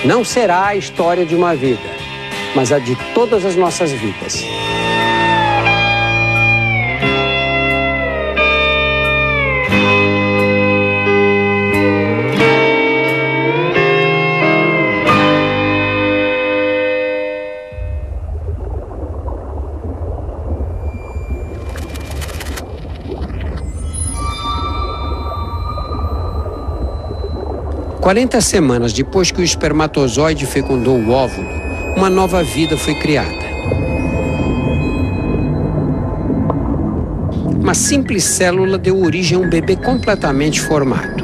Não será a história de uma vida, mas a de todas as nossas vidas. Quarenta semanas depois que o espermatozoide fecundou o óvulo, uma nova vida foi criada. Uma simples célula deu origem a um bebê completamente formado.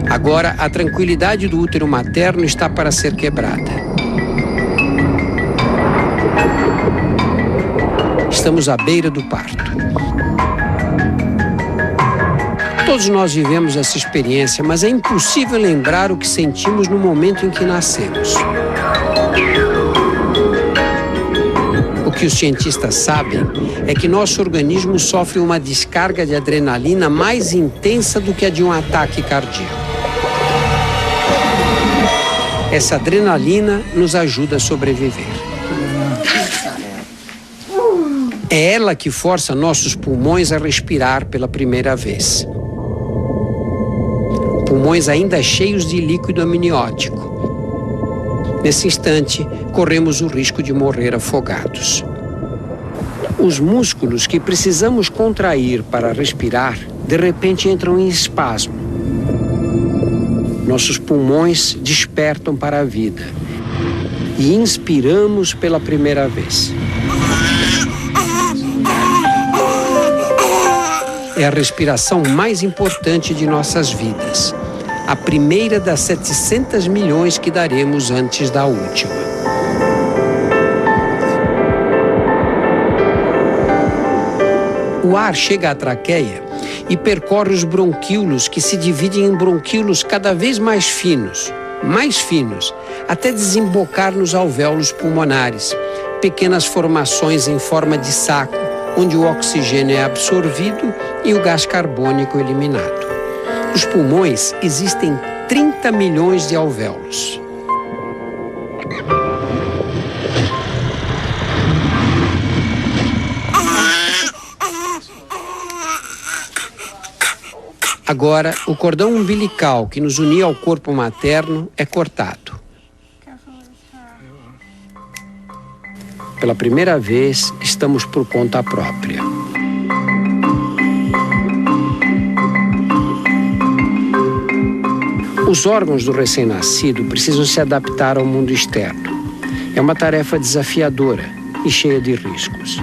Agora, a tranquilidade do útero materno está para ser quebrada. Estamos à beira do parto. Todos nós vivemos essa experiência, mas é impossível lembrar o que sentimos no momento em que nascemos. O que os cientistas sabem é que nosso organismo sofre uma descarga de adrenalina mais intensa do que a de um ataque cardíaco. Essa adrenalina nos ajuda a sobreviver. É ela que força nossos pulmões a respirar pela primeira vez. Pulmões ainda cheios de líquido amniótico. Nesse instante, corremos o risco de morrer afogados. Os músculos que precisamos contrair para respirar, de repente entram em espasmo. Nossos pulmões despertam para a vida e inspiramos pela primeira vez. É a respiração mais importante de nossas vidas. A primeira das 700 milhões que daremos antes da última. O ar chega à traqueia e percorre os bronquíolos, que se dividem em bronquíolos cada vez mais finos, até desembocar nos alvéolos pulmonares, pequenas formações em forma de saco, onde o oxigênio é absorvido e o gás carbônico eliminado. Nos pulmões existem 30 milhões de alvéolos. Agora, o cordão umbilical que nos unia ao corpo materno é cortado. Pela primeira vez, estamos por conta própria. Os órgãos do recém-nascido precisam se adaptar ao mundo externo. É uma tarefa desafiadora e cheia de riscos.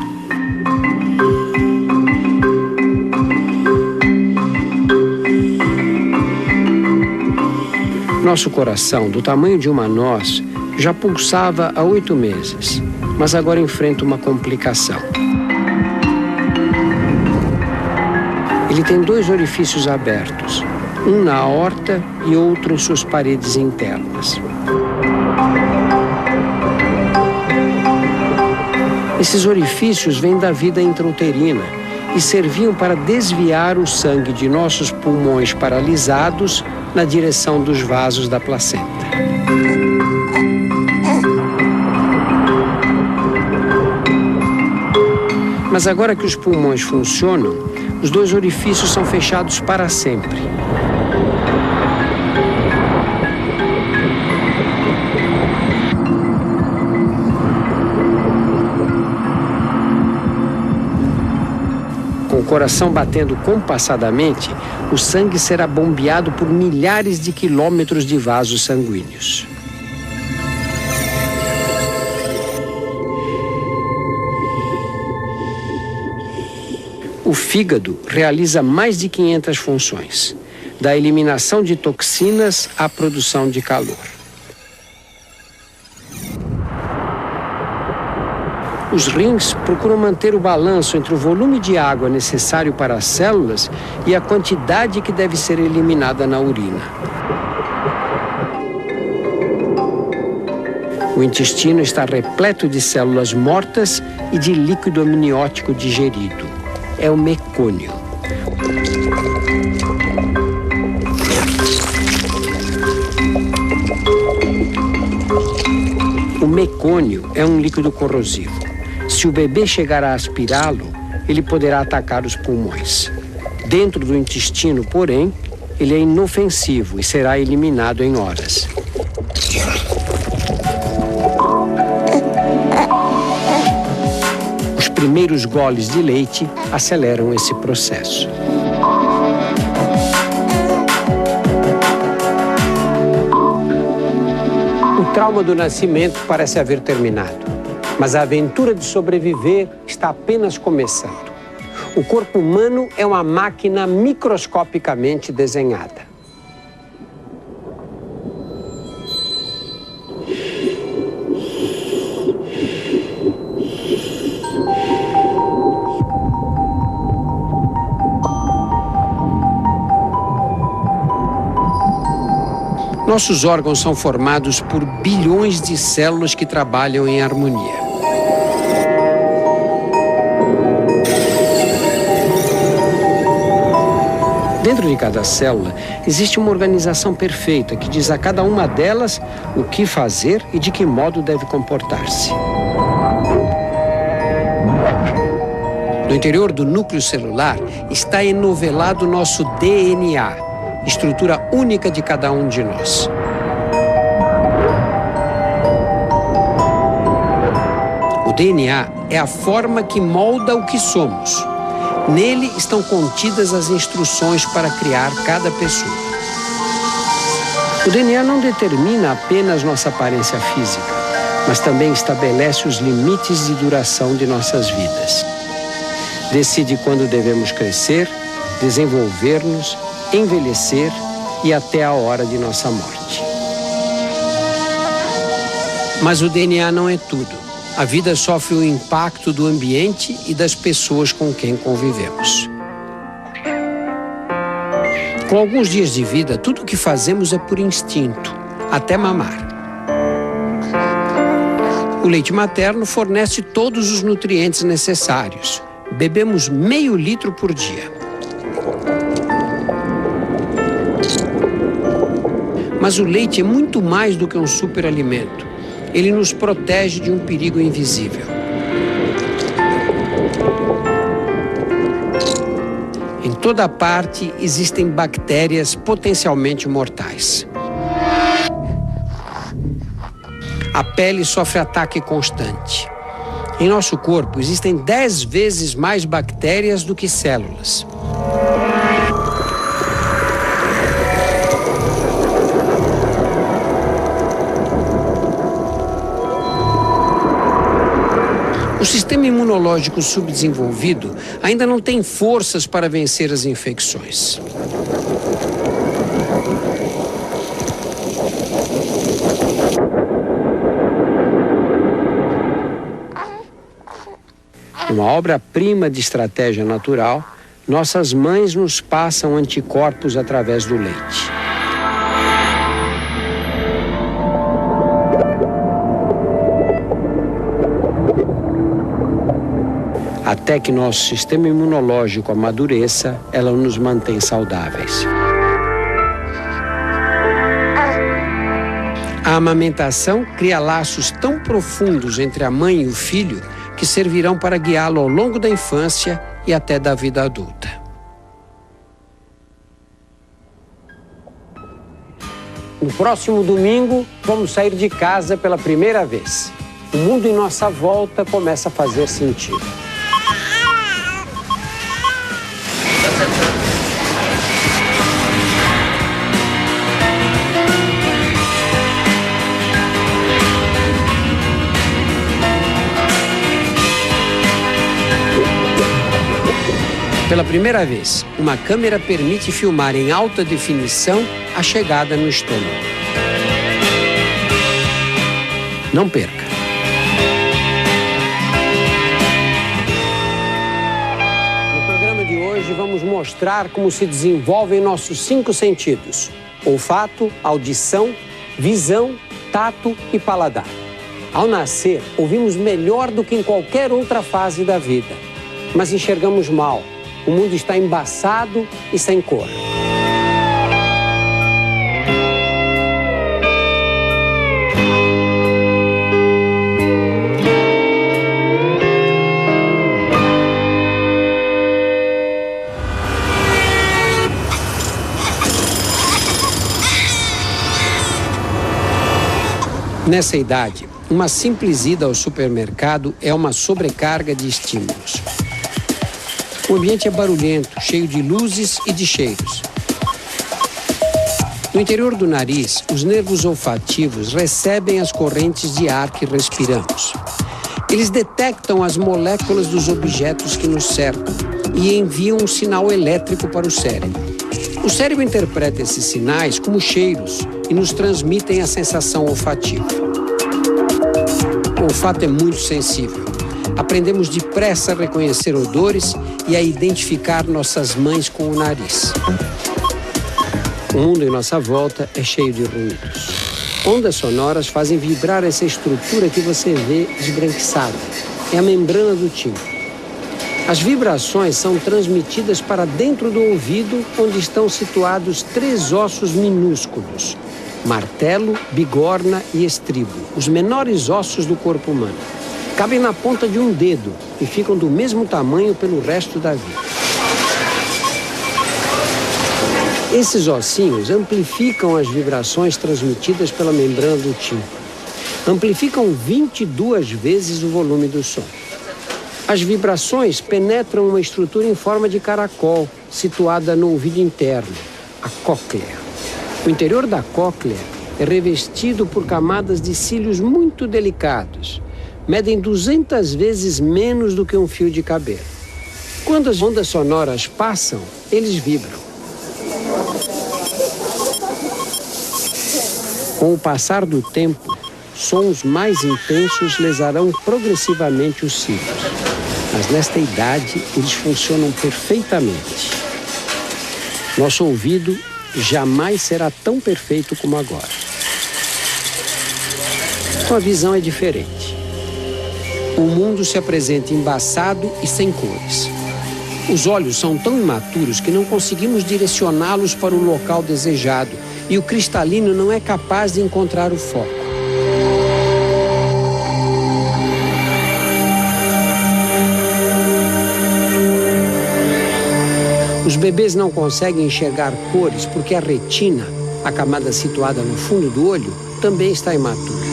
Nosso coração, do tamanho de uma noz, já pulsava há 8 meses, mas agora enfrenta uma complicação. Ele tem 2 orifícios abertos, um na aorta e outro em suas paredes internas. Esses orifícios vêm da vida intrauterina e serviam para desviar o sangue de nossos pulmões paralisados na direção dos vasos da placenta. Mas agora que os pulmões funcionam, os 2 orifícios são fechados para sempre. Com o coração batendo compassadamente, o sangue será bombeado por milhares de quilômetros de vasos sanguíneos. O fígado realiza mais de 500 funções, da eliminação de toxinas à produção de calor. Os rins procuram manter o balanço entre o volume de água necessário para as células e a quantidade que deve ser eliminada na urina. O intestino está repleto de células mortas e de líquido amniótico digerido. É o mecônio. silicônio é um líquido corrosivo. Se o bebê chegar a aspirá-lo, ele poderá atacar os pulmões. Dentro do intestino, porém, ele é inofensivo e será eliminado em horas. Os primeiros goles de leite aceleram esse processo. O trauma do nascimento parece haver terminado, mas a aventura de sobreviver está apenas começando. O corpo humano é uma máquina microscopicamente desenhada. Nossos órgãos são formados por bilhões de células que trabalham em harmonia. Dentro de cada célula existe uma organização perfeita que diz a cada uma delas o que fazer e de que modo deve comportar-se. No interior do núcleo celular está enovelado nosso DNA, estrutura única de cada um de nós. O DNA é a forma que molda o que somos. Nele estão contidas as instruções para criar cada pessoa. O DNA não determina apenas nossa aparência física, mas também estabelece os limites de duração de nossas vidas. Decide quando devemos crescer, desenvolver-nos, envelhecer e até a hora de nossa morte. Mas o DNA não é tudo. A vida sofre o impacto do ambiente e das pessoas com quem convivemos. Com alguns dias de vida, tudo o que fazemos é por instinto, até mamar. O leite materno fornece todos os nutrientes necessários. Bebemos meio litro por dia. Mas o leite é muito mais do que um superalimento. Ele nos protege de um perigo invisível. Em toda parte existem bactérias potencialmente mortais. A pele sofre ataque constante. Em nosso corpo existem 10 vezes mais bactérias do que células. O sistema imunológico subdesenvolvido ainda não tem forças para vencer as infecções. Uma obra-prima de estratégia natural, nossas mães nos passam anticorpos através do leite. Até que nosso sistema imunológico amadureça, ela nos mantém saudáveis. A amamentação cria laços tão profundos entre a mãe e o filho que servirão para guiá-lo ao longo da infância e até da vida adulta. No próximo domingo, vamos sair de casa pela primeira vez. O mundo em nossa volta começa a fazer sentido. Pela primeira vez, uma câmera permite filmar em alta definição a chegada no estômago. Não perca! No programa de hoje vamos mostrar como se desenvolvem nossos 5 sentidos: olfato, audição, visão, tato e paladar. Ao nascer, ouvimos melhor do que em qualquer outra fase da vida, mas enxergamos mal. O mundo está embaçado e sem cor. Nessa idade, uma simples ida ao supermercado é uma sobrecarga de estímulos. O ambiente é barulhento, cheio de luzes e de cheiros. No interior do nariz, os nervos olfativos recebem as correntes de ar que respiramos. Eles detectam as moléculas dos objetos que nos cercam e enviam um sinal elétrico para o cérebro. O cérebro interpreta esses sinais como cheiros e nos transmitem a sensação olfativa. O olfato é muito sensível. Aprendemos depressa a reconhecer odores e a identificar nossas mães com o nariz. O mundo em nossa volta é cheio de ruídos. Ondas sonoras fazem vibrar essa estrutura que você vê esbranquiçada. É a membrana do tímpano. As vibrações são transmitidas para dentro do ouvido, onde estão situados 3 ossos minúsculos: martelo, bigorna e estribo, os menores ossos do corpo humano. Cabem na ponta de um dedo e ficam do mesmo tamanho pelo resto da vida. Esses ossinhos amplificam as vibrações transmitidas pela membrana do tímpano. Amplificam 22 vezes o volume do som. As vibrações penetram uma estrutura em forma de caracol, situada no ouvido interno, a cóclea. O interior da cóclea é revestido por camadas de cílios muito delicados. Medem 200 vezes menos do que um fio de cabelo. Quando as ondas sonoras passam, eles vibram. Com o passar do tempo, sons mais intensos lesarão progressivamente os cílios. Mas nesta idade, eles funcionam perfeitamente. Nosso ouvido jamais será tão perfeito como agora. Sua visão é diferente. O mundo se apresenta embaçado e sem cores. Os olhos são tão imaturos que não conseguimos direcioná-los para o local desejado e o cristalino não é capaz de encontrar o foco. Os bebês não conseguem enxergar cores porque a retina, a camada situada no fundo do olho, também está imatura.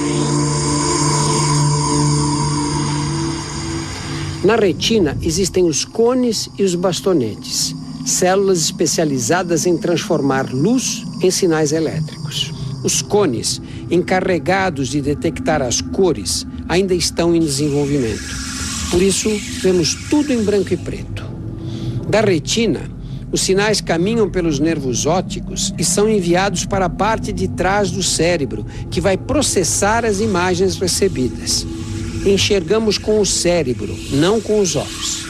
Na retina existem os cones e os bastonetes, células especializadas em transformar luz em sinais elétricos. Os cones, encarregados de detectar as cores, ainda estão em desenvolvimento. Por isso, vemos tudo em branco e preto. Da retina, os sinais caminham pelos nervos ópticos e são enviados para a parte de trás do cérebro, que vai processar as imagens recebidas. Enxergamos com o cérebro, não com os olhos.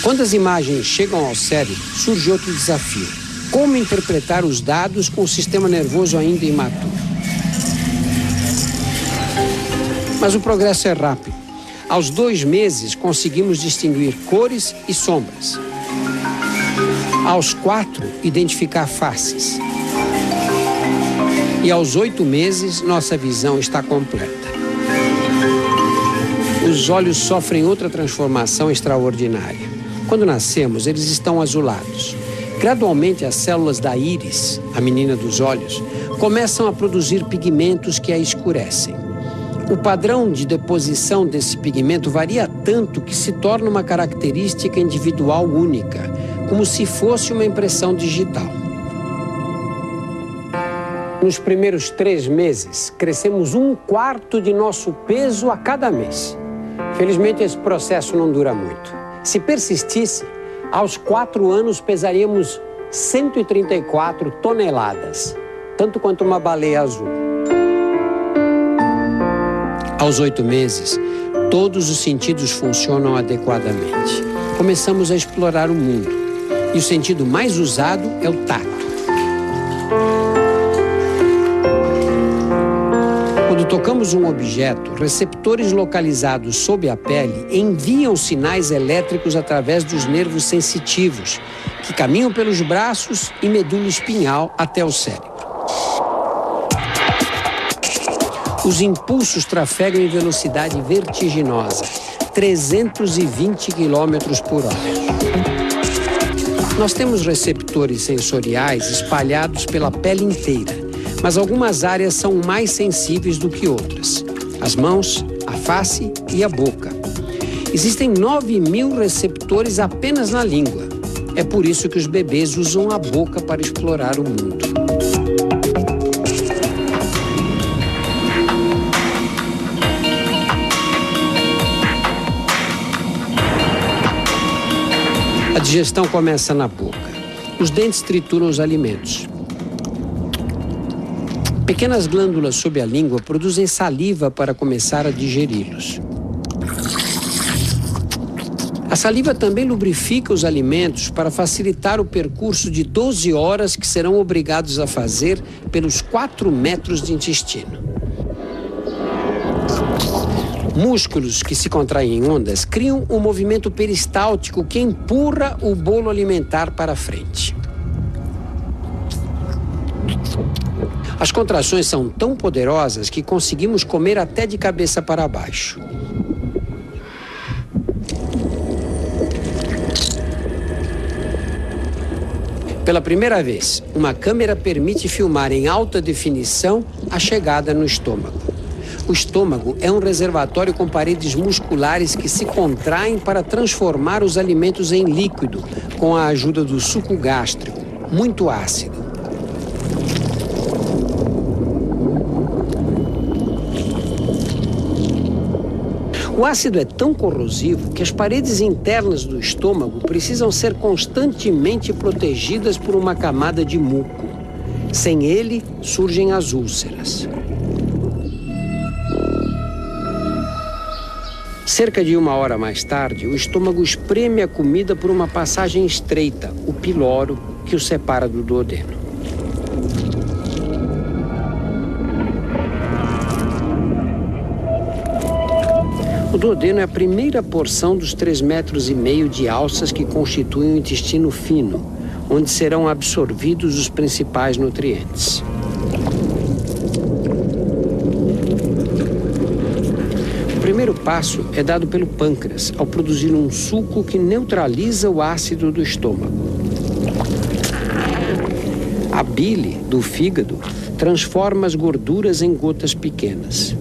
Quando as imagens chegam ao cérebro, surge outro desafio: como interpretar os dados com o sistema nervoso ainda imaturo? Mas o progresso é rápido. Aos 2 meses, conseguimos distinguir cores e sombras. Aos 4, identificar faces. E aos 8 meses, nossa visão está completa. Os olhos sofrem outra transformação extraordinária. Quando nascemos, eles estão azulados. Gradualmente, as células da íris, a menina dos olhos, começam a produzir pigmentos que a escurecem. O padrão de deposição desse pigmento varia tanto que se torna uma característica individual única, como se fosse uma impressão digital. Nos primeiros 3 meses, crescemos 1/4 de nosso peso a cada mês. Felizmente, esse processo não dura muito. Se persistisse, aos 4 anos pesaríamos 134 toneladas, tanto quanto uma baleia azul. Aos 8 meses, todos os sentidos funcionam adequadamente. Começamos a explorar o mundo. E o sentido mais usado é o tato. Quando tocamos um objeto, receptores localizados sob a pele enviam sinais elétricos através dos nervos sensitivos, que caminham pelos braços e medula espinhal até o cérebro. Os impulsos trafegam em velocidade vertiginosa, 320 km/h. Nós temos receptores sensoriais espalhados pela pele inteira, Mas algumas áreas são mais sensíveis do que outras: as mãos, a face e a boca. Existem 9.000 receptores apenas na língua. É por isso que os bebês usam a boca para explorar o mundo. A digestão começa na boca. Os dentes trituram os alimentos. Pequenas glândulas sob a língua produzem saliva para começar a digeri-los. A saliva também lubrifica os alimentos para facilitar o percurso de 12 horas que serão obrigados a fazer pelos 4 metros de intestino. Músculos que se contraem em ondas criam um movimento peristáltico que empurra o bolo alimentar para frente. As contrações são tão poderosas que conseguimos comer até de cabeça para baixo. Pela primeira vez, uma câmera permite filmar em alta definição a chegada no estômago. O estômago é um reservatório com paredes musculares que se contraem para transformar os alimentos em líquido, com a ajuda do suco gástrico, muito ácido. O ácido é tão corrosivo que as paredes internas do estômago precisam ser constantemente protegidas por uma camada de muco. Sem ele, surgem as úlceras. Cerca de 1 hora mais tarde, o estômago espreme a comida por uma passagem estreita, o piloro, que o separa do duodeno. O duodeno é a primeira porção dos 3,5 metros de alças que constituem o intestino fino, onde serão absorvidos os principais nutrientes. O primeiro passo é dado pelo pâncreas, ao produzir um suco que neutraliza o ácido do estômago. A bile do fígado transforma as gorduras em gotas pequenas.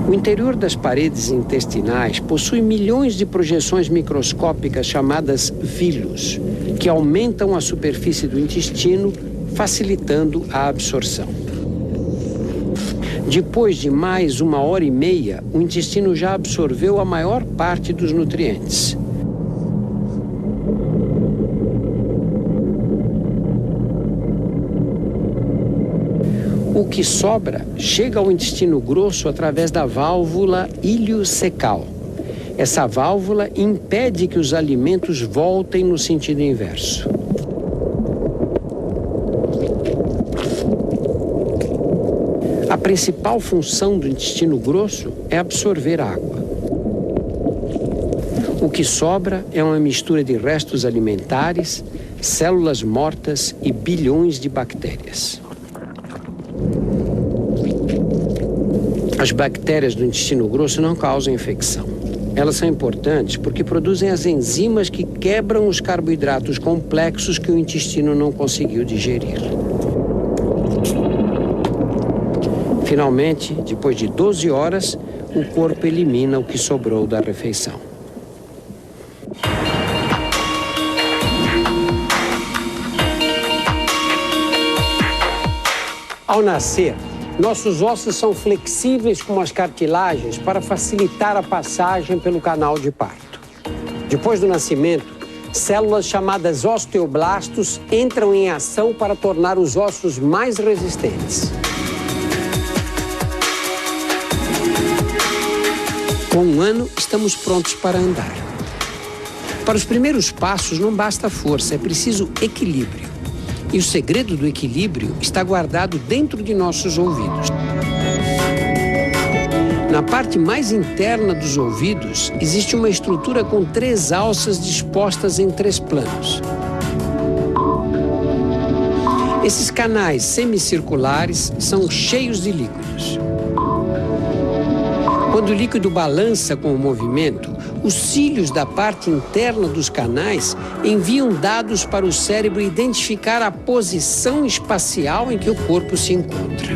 O interior das paredes intestinais possui milhões de projeções microscópicas chamadas vilus, que aumentam a superfície do intestino, facilitando a absorção. Depois de mais 1h30, o intestino já absorveu a maior parte dos nutrientes. O que sobra chega ao intestino grosso através da válvula iliocecal. Essa válvula impede que os alimentos voltem no sentido inverso. A principal função do intestino grosso é absorver água. O que sobra é uma mistura de restos alimentares, células mortas e bilhões de bactérias. As bactérias do intestino grosso não causam infecção. Elas são importantes porque produzem as enzimas que quebram os carboidratos complexos que o intestino não conseguiu digerir. Finalmente, depois de 12 horas, o corpo elimina o que sobrou da refeição. Ao nascer, nossos ossos são flexíveis como as cartilagens para facilitar a passagem pelo canal de parto. Depois do nascimento, células chamadas osteoblastos entram em ação para tornar os ossos mais resistentes. Com 1 ano, estamos prontos para andar. Para os primeiros passos não basta força, é preciso equilíbrio. E o segredo do equilíbrio está guardado dentro de nossos ouvidos. Na parte mais interna dos ouvidos, existe uma estrutura com 3 alças dispostas em 3 planos. Esses canais semicirculares são cheios de líquidos. Quando o líquido balança com o movimento, Os cílios da parte interna dos canais enviam dados para o cérebro identificar a posição espacial em que o corpo se encontra.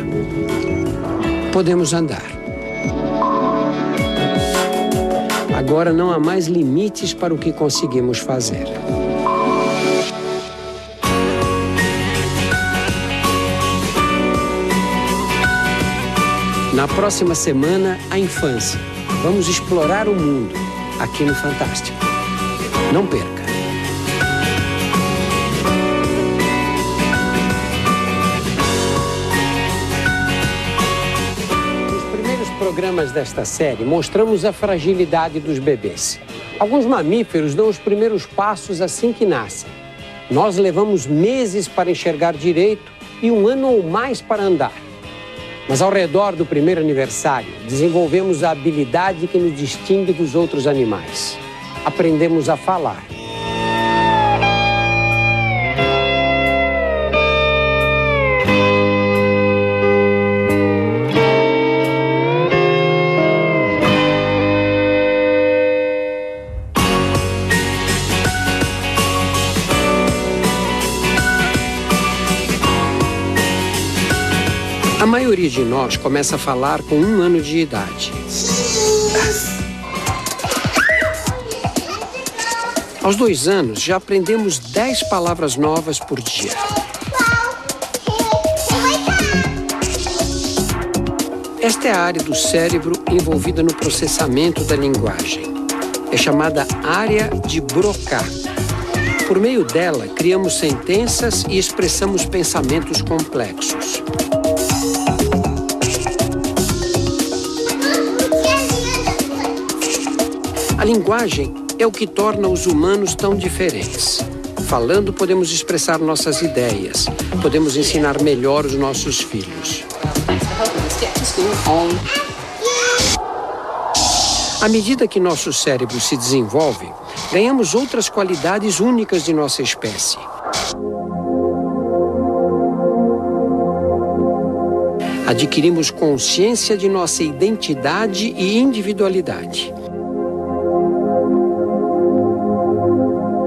Podemos andar. Agora não há mais limites para o que conseguimos fazer. Na próxima semana, a infância. Vamos explorar o mundo aqui no Fantástico. Não perca! Nos primeiros programas desta série, mostramos a fragilidade dos bebês. Alguns mamíferos dão os primeiros passos assim que nascem. Nós levamos meses para enxergar direito e 1 ano ou mais para andar. Mas ao redor do primeiro aniversário, desenvolvemos a habilidade que nos distingue dos outros animais. Aprendemos a falar. A maioria de nós começa a falar com 1 ano de idade. Aos 2 anos, já aprendemos 10 palavras novas por dia. Esta é a área do cérebro envolvida no processamento da linguagem. É chamada área de Broca. Por meio dela, criamos sentenças e expressamos pensamentos complexos. A linguagem é o que torna os humanos tão diferentes. Falando, podemos expressar nossas ideias. Podemos ensinar melhor os nossos filhos. À medida que nosso cérebro se desenvolve, ganhamos outras qualidades únicas de nossa espécie. Adquirimos consciência de nossa identidade e individualidade.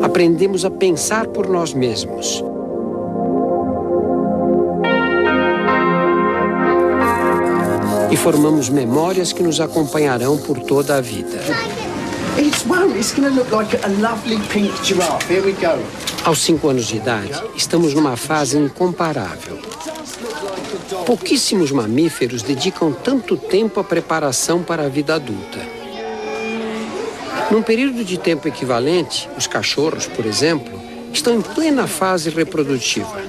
Aprendemos a pensar por nós mesmos. E formamos memórias que nos acompanharão por toda a vida. Aos 5 anos de idade, estamos numa fase incomparável. Pouquíssimos mamíferos dedicam tanto tempo à preparação para a vida adulta. Num período de tempo equivalente, os cachorros, por exemplo, estão em plena fase reprodutiva.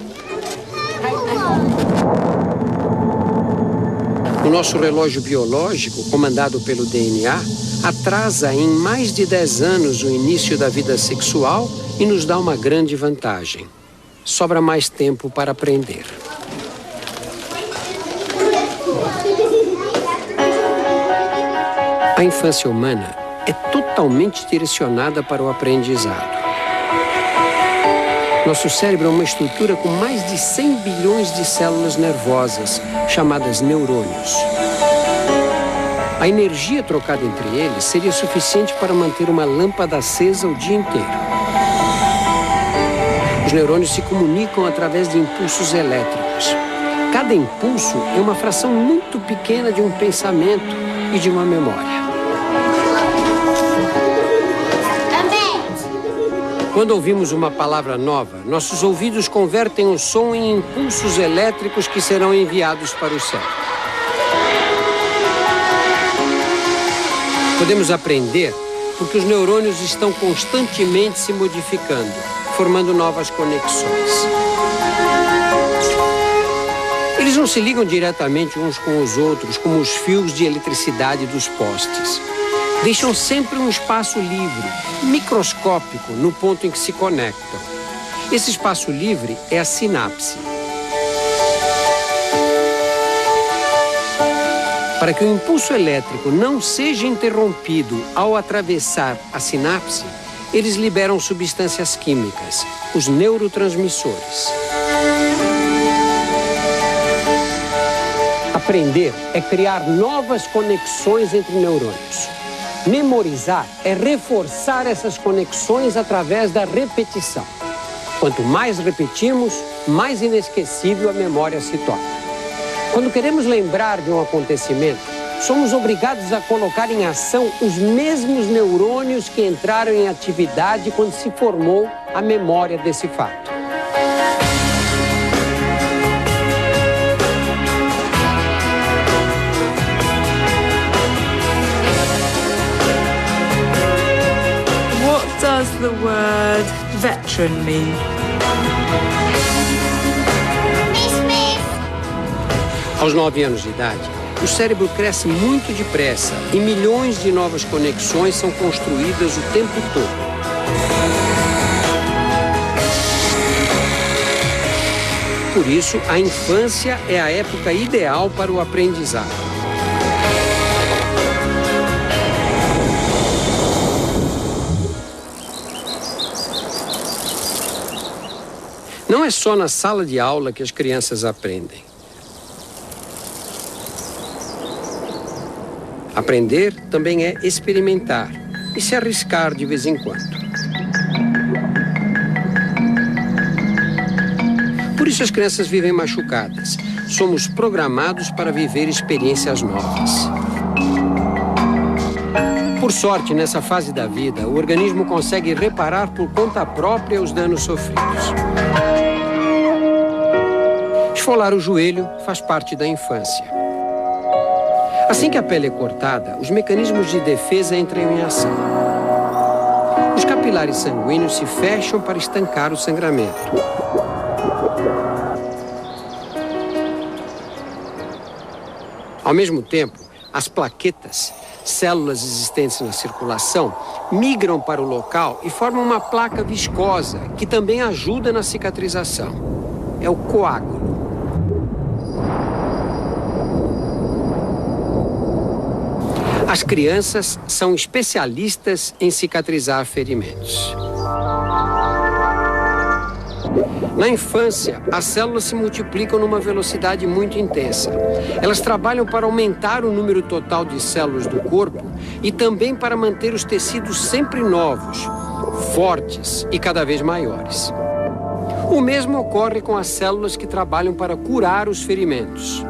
O nosso relógio biológico, comandado pelo DNA, atrasa em mais de 10 anos o início da vida sexual e nos dá uma grande vantagem. Sobra mais tempo para aprender. A infância humana é totalmente direcionada para o aprendizado. Nosso cérebro é uma estrutura com mais de 100 bilhões de células nervosas, chamadas neurônios. A energia trocada entre eles seria suficiente para manter uma lâmpada acesa o dia inteiro. Os neurônios se comunicam através de impulsos elétricos. Cada impulso é uma fração muito pequena de um pensamento e de uma memória. Quando ouvimos uma palavra nova, nossos ouvidos convertem o som em impulsos elétricos que serão enviados para o cérebro. Podemos aprender porque os neurônios estão constantemente se modificando, formando novas conexões. Eles não se ligam diretamente uns com os outros, como os fios de eletricidade dos postes. Deixam sempre um espaço livre, microscópico, no ponto em que se conectam. Esse espaço livre é a sinapse. Para que o impulso elétrico não seja interrompido ao atravessar a sinapse, eles liberam substâncias químicas, os neurotransmissores. Aprender é criar novas conexões entre neurônios. Memorizar é reforçar essas conexões através da repetição. Quanto mais repetimos, mais inesquecível a memória se torna. Quando queremos lembrar de um acontecimento, somos obrigados a colocar em ação os mesmos neurônios que entraram em atividade quando se formou a memória desse fato. What does the word veteran mean? Aos 9 anos de idade, o cérebro cresce muito depressa e milhões de novas conexões são construídas o tempo todo. Por isso, a infância é a época ideal para o aprendizado. Não é só na sala de aula que as crianças aprendem. Aprender também é experimentar e se arriscar de vez em quando. Por isso as crianças vivem machucadas. Somos programados para viver experiências novas. Por sorte, nessa fase da vida, o organismo consegue reparar por conta própria os danos sofridos. Esfolar o joelho faz parte da infância. Assim que a pele é cortada, os mecanismos de defesa entram em ação. Os capilares sanguíneos se fecham para estancar o sangramento. Ao mesmo tempo, as plaquetas, células existentes na circulação, migram para o local e formam uma placa viscosa que também ajuda na cicatrização. É o coágulo. As crianças são especialistas em cicatrizar ferimentos. Na infância, as células se multiplicam numa velocidade muito intensa. Elas trabalham para aumentar o número total de células do corpo e também para manter os tecidos sempre novos, fortes e cada vez maiores. O mesmo ocorre com as células que trabalham para curar os ferimentos.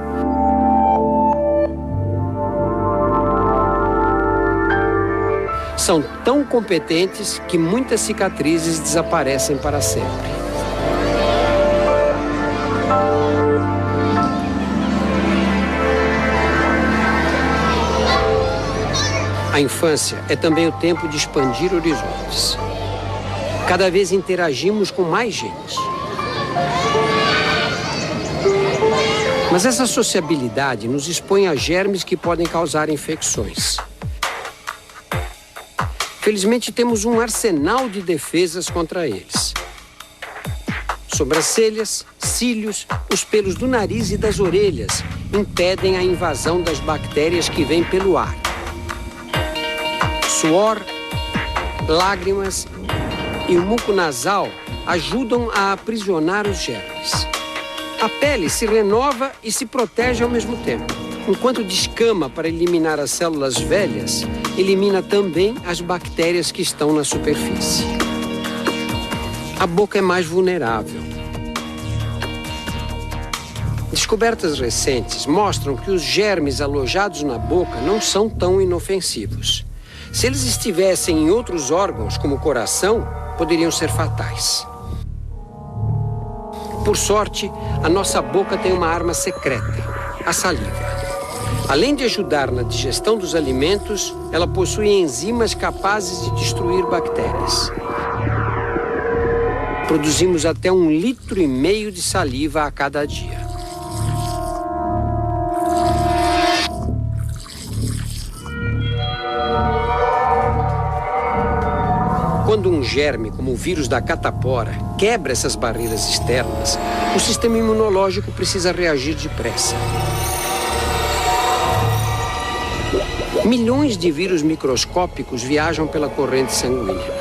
São tão competentes que muitas cicatrizes desaparecem para sempre. A infância é também o tempo de expandir horizontes. Cada vez interagimos com mais gente. Mas essa sociabilidade nos expõe a germes que podem causar infecções. Felizmente, temos um arsenal de defesas contra eles. Sobrancelhas, cílios, os pelos do nariz e das orelhas impedem a invasão das bactérias que vêm pelo ar. Suor, lágrimas e o muco nasal ajudam a aprisionar os germes. A pele se renova e se protege ao mesmo tempo. Enquanto descama para eliminar as células velhas, elimina também as bactérias que estão na superfície. A boca é mais vulnerável. Descobertas recentes mostram que os germes alojados na boca não são tão inofensivos. Se eles estivessem em outros órgãos, como o coração, poderiam ser fatais. Por sorte, a nossa boca tem uma arma secreta, a saliva. Além de ajudar na digestão dos alimentos, ela possui enzimas capazes de destruir bactérias. Produzimos até 1,5 litro de saliva a cada dia. Quando um germe, como o vírus da catapora, quebra essas barreiras externas, o sistema imunológico precisa reagir depressa. Milhões de vírus microscópicos viajam pela corrente sanguínea.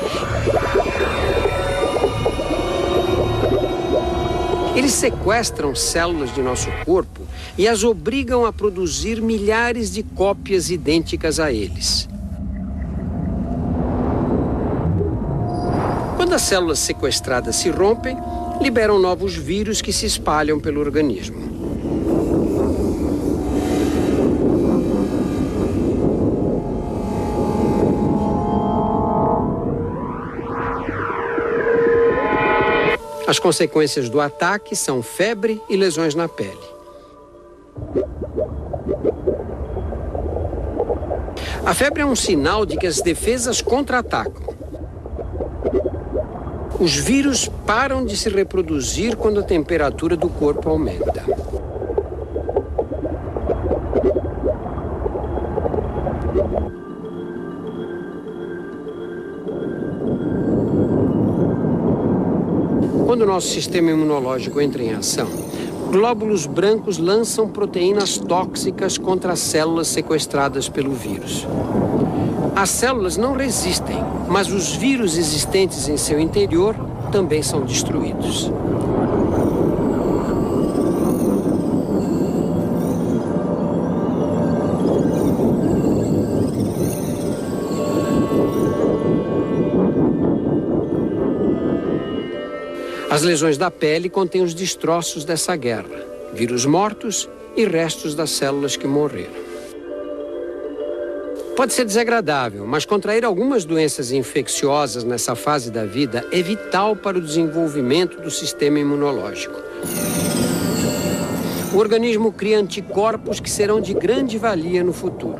Eles sequestram células de nosso corpo e as obrigam a produzir milhares de cópias idênticas a eles. as células sequestradas se rompem, liberam novos vírus que se espalham pelo organismo. As consequências do ataque são febre e lesões na pele. A febre é um sinal de que as defesas contra-atacam. Os vírus param de se reproduzir quando a temperatura do corpo aumenta. Quando o nosso sistema imunológico entra em ação, glóbulos brancos lançam proteínas tóxicas contra as células sequestradas pelo vírus. As células não resistem, mas os vírus existentes em seu interior também são destruídos. As lesões da pele contêm os destroços dessa guerra, vírus mortos e restos das células que morreram. Pode ser desagradável, mas contrair algumas doenças infecciosas nessa fase da vida é vital para o desenvolvimento do sistema imunológico. O organismo cria anticorpos que serão de grande valia no futuro.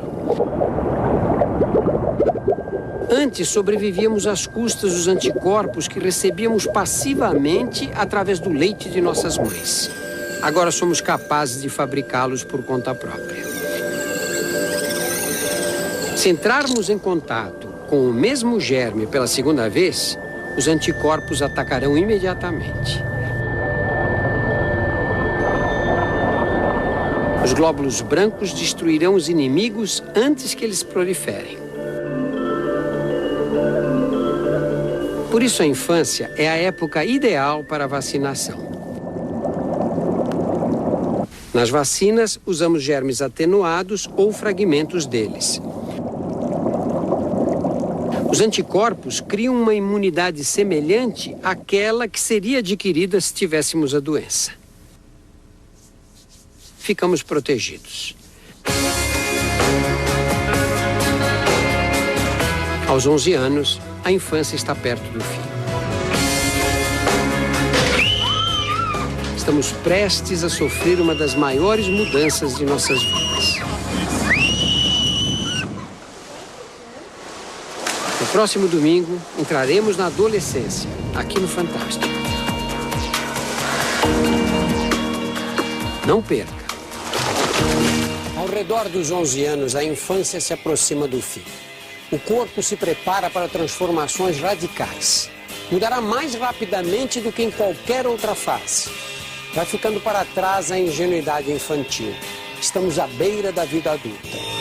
Antes, sobrevivíamos às custas dos anticorpos que recebíamos passivamente através do leite de nossas mães. Agora somos capazes de fabricá-los por conta própria. Se entrarmos em contato com o mesmo germe pela segunda vez, os anticorpos atacarão imediatamente. Os glóbulos brancos destruirão os inimigos antes que eles proliferem. Por isso, a infância é a época ideal para a vacinação. Nas vacinas, usamos germes atenuados ou fragmentos deles. Os anticorpos criam uma imunidade semelhante àquela que seria adquirida se tivéssemos a doença. Ficamos protegidos. Aos 11 anos, a infância está perto do fim. Estamos prestes a sofrer uma das maiores mudanças de nossas vidas. No próximo domingo, entraremos na adolescência, aqui no Fantástico. Não perca! Ao redor dos 11 anos, a infância se aproxima do fim. O corpo se prepara para transformações radicais. Mudará mais rapidamente do que em qualquer outra fase. Vai ficando para trás a ingenuidade infantil. Estamos à beira da vida adulta.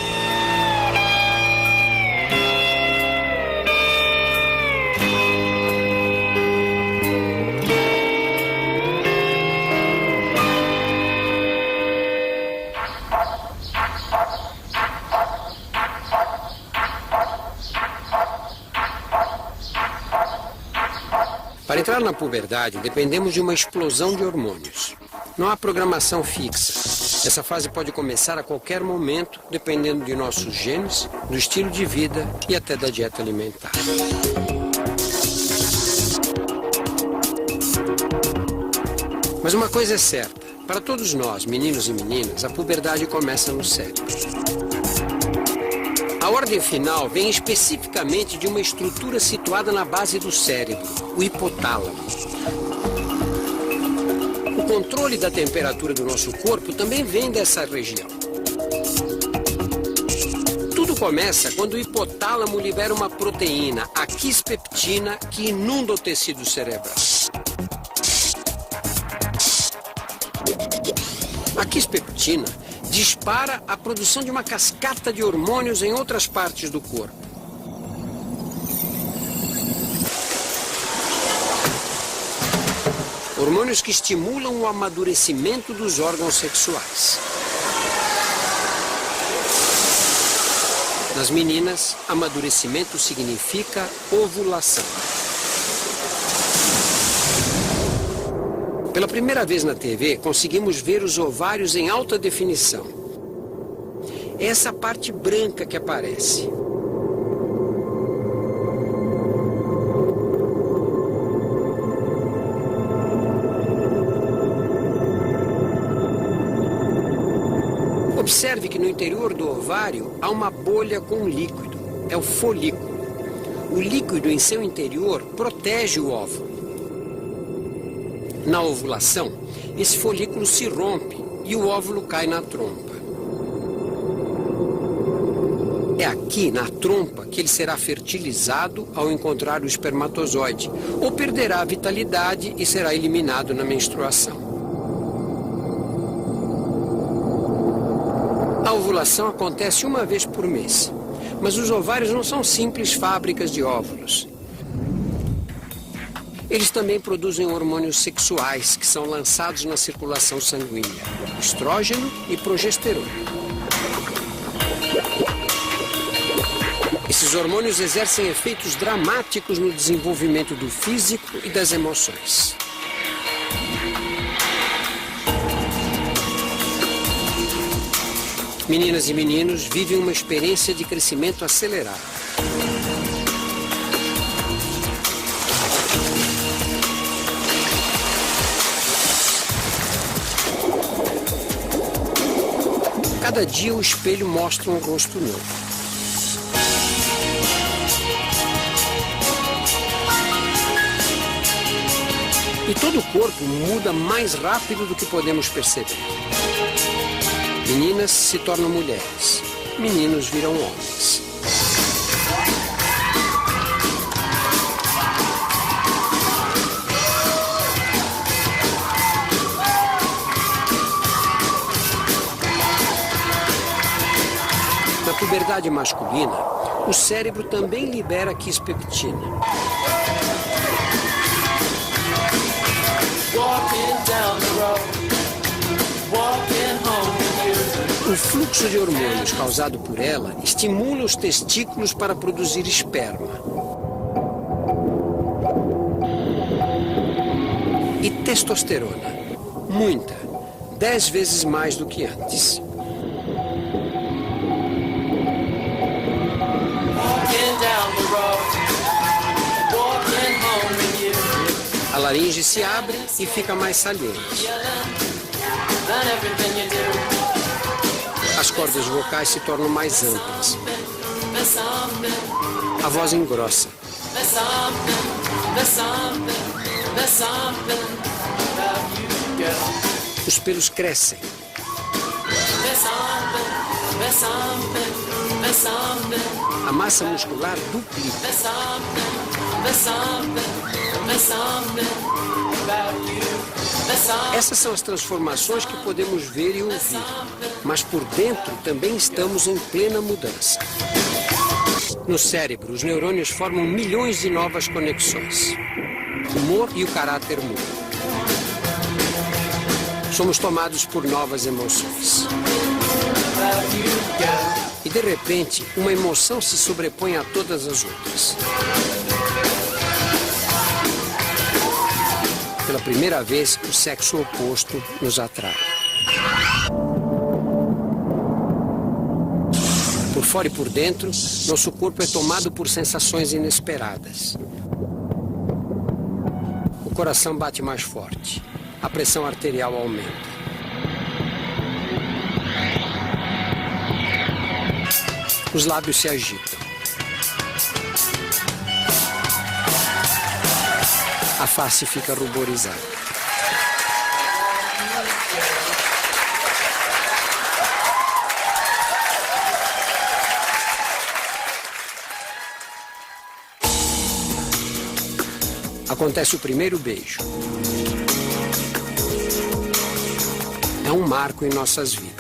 Para entrar na puberdade, dependemos de uma explosão de hormônios. Não há programação fixa. Essa fase pode começar a qualquer momento, dependendo de nossos genes, do estilo de vida e até da dieta alimentar. Mas uma coisa é certa. Para todos nós, meninos e meninas, a puberdade começa no cérebro. A ordem final vem especificamente de uma estrutura situada na base do cérebro, o hipotálamo. O controle da temperatura do nosso corpo também vem dessa região. Tudo começa quando o hipotálamo libera uma proteína, a quispeptina, que inunda o tecido cerebral. A quispeptina dispara a produção de uma cascata de hormônios em outras partes do corpo. Hormônios que estimulam o amadurecimento dos órgãos sexuais. Nas meninas, amadurecimento significa ovulação. Pela primeira vez na TV, conseguimos ver os ovários em alta definição. É essa parte branca que aparece. Observe que no interior do ovário há uma bolha com um líquido. É o folículo. O líquido em seu interior protege o óvulo. Na ovulação, esse folículo se rompe e o óvulo cai na trompa. É aqui, na trompa, que ele será fertilizado ao encontrar o espermatozoide, ou perderá a vitalidade e será eliminado na menstruação. A ovulação acontece uma vez por mês, mas os ovários não são simples fábricas de óvulos. Eles também produzem hormônios sexuais que são lançados na circulação sanguínea, estrógeno e progesterona. Esses hormônios exercem efeitos dramáticos no desenvolvimento do físico e das emoções. Meninas e meninos vivem uma experiência de crescimento acelerado. Cada dia o espelho mostra um rosto novo. E todo o corpo muda mais rápido do que podemos perceber. Meninas se tornam mulheres, meninos viram homens. Na puberdade masculina, o cérebro também libera quispeptina. O fluxo de hormônios causado por ela estimula os testículos para produzir esperma. E testosterona, muita, 10 vezes mais do que antes. A laringe se abre e fica mais saliente. As cordas vocais se tornam mais amplas. A voz engrossa. Os pelos crescem. A massa muscular duplica. Essas são as transformações que podemos ver e ouvir, mas por dentro também estamos em plena mudança. No cérebro, os neurônios formam milhões de novas conexões. O humor e o caráter mudam. Somos tomados por novas emoções. E de repente, uma emoção se sobrepõe a todas as outras. Pela primeira vez, o sexo oposto nos atrai. Por fora e por dentro, nosso corpo é tomado por sensações inesperadas. O coração bate mais forte. A pressão arterial aumenta. Os lábios se agitam. A face fica ruborizada. Acontece o primeiro beijo. É um marco em nossas vidas.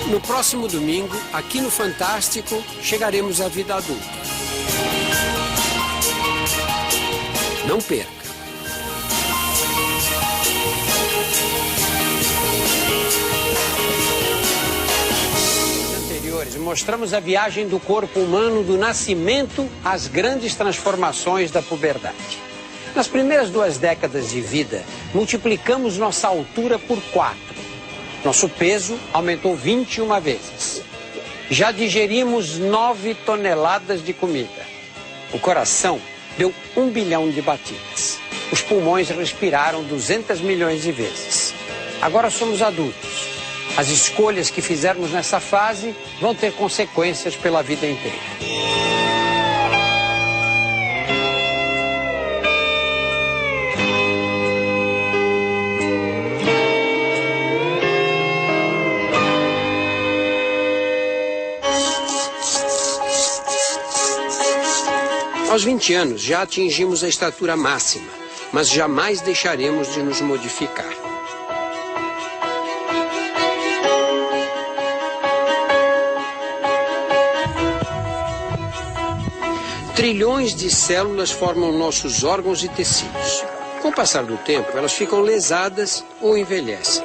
No próximo domingo, aqui no Fantástico, chegaremos à vida adulta. Não perca! Nos anteriores, mostramos a viagem do corpo humano do nascimento às grandes transformações da puberdade. Nas primeiras 2 décadas de vida, multiplicamos nossa altura por 4. Nosso peso aumentou 21 vezes. Já digerimos 9 toneladas de comida. O coração deu 1 bilhão de batidas. Os pulmões respiraram 200 milhões de vezes. Agora somos adultos. As escolhas que fizermos nessa fase vão ter consequências pela vida inteira. Aos 20 anos já atingimos a estatura máxima, mas jamais deixaremos de nos modificar. Trilhões de células formam nossos órgãos e tecidos. Com o passar do tempo, elas ficam lesadas ou envelhecem.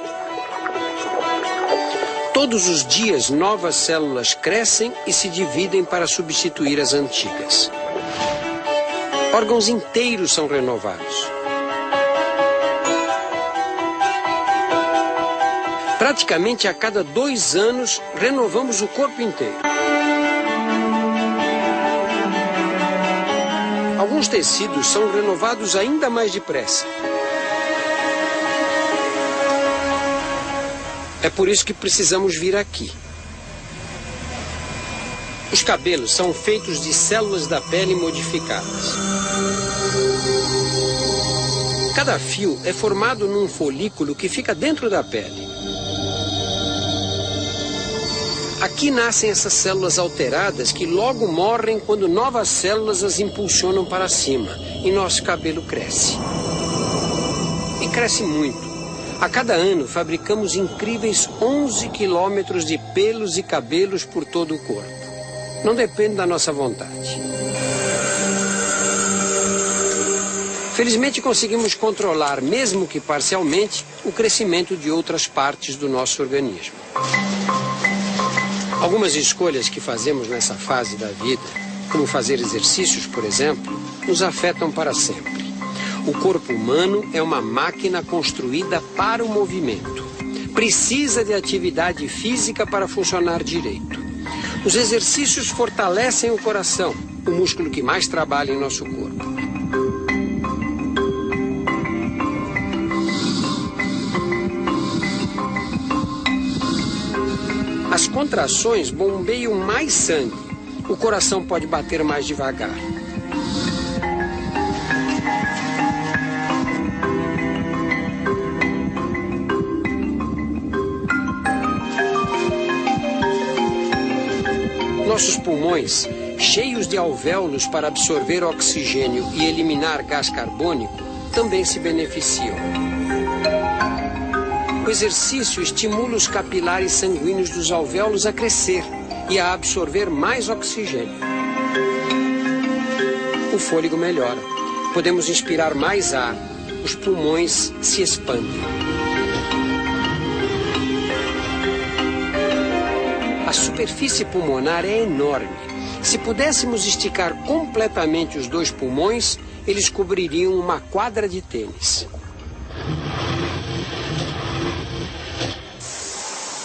Todos os dias, novas células crescem e se dividem para substituir as antigas. Órgãos inteiros são renovados. Praticamente a cada 2 anos, renovamos o corpo inteiro. Alguns tecidos são renovados ainda mais depressa. É por isso que precisamos vir aqui. Os cabelos são feitos de células da pele modificadas. Cada fio é formado num folículo que fica dentro da pele. Aqui nascem essas células alteradas que logo morrem quando novas células as impulsionam para cima e nosso cabelo cresce. E cresce muito. A cada ano fabricamos incríveis 11 quilômetros de pelos e cabelos por todo o corpo. Não depende da nossa vontade. Felizmente conseguimos controlar, mesmo que parcialmente, o crescimento de outras partes do nosso organismo. Algumas escolhas que fazemos nessa fase da vida, como fazer exercícios, por exemplo, nos afetam para sempre. O corpo humano é uma máquina construída para o movimento. Precisa de atividade física para funcionar direito. Os exercícios fortalecem o coração, o músculo que mais trabalha em nosso corpo. As contrações bombeiam mais sangue. O coração pode bater mais devagar. Nossos pulmões, cheios de alvéolos para absorver oxigênio e eliminar gás carbônico, também se beneficiam. O exercício estimula os capilares sanguíneos dos alvéolos a crescer e a absorver mais oxigênio. O fôlego melhora. Podemos inspirar mais ar. Os pulmões se expandem. A superfície pulmonar é enorme. Se pudéssemos esticar completamente os 2 pulmões, eles cobririam uma quadra de tênis.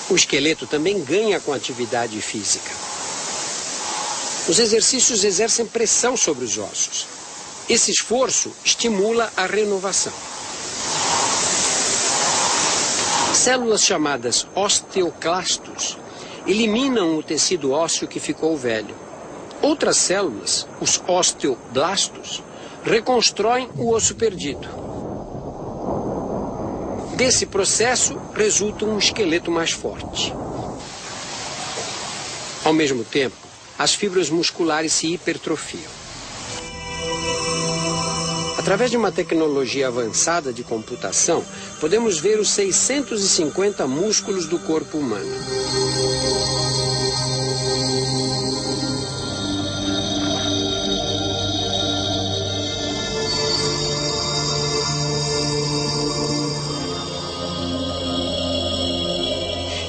O esqueleto também ganha com atividade física. Os exercícios exercem pressão sobre os ossos. Esse esforço estimula a renovação. Células chamadas osteoclastos eliminam o tecido ósseo que ficou velho. Outras células, os osteoblastos, reconstroem o osso perdido. Desse processo resulta um esqueleto mais forte. Ao mesmo tempo, as fibras musculares se hipertrofiam. Através de uma tecnologia avançada de computação, podemos ver os 650 músculos do corpo humano.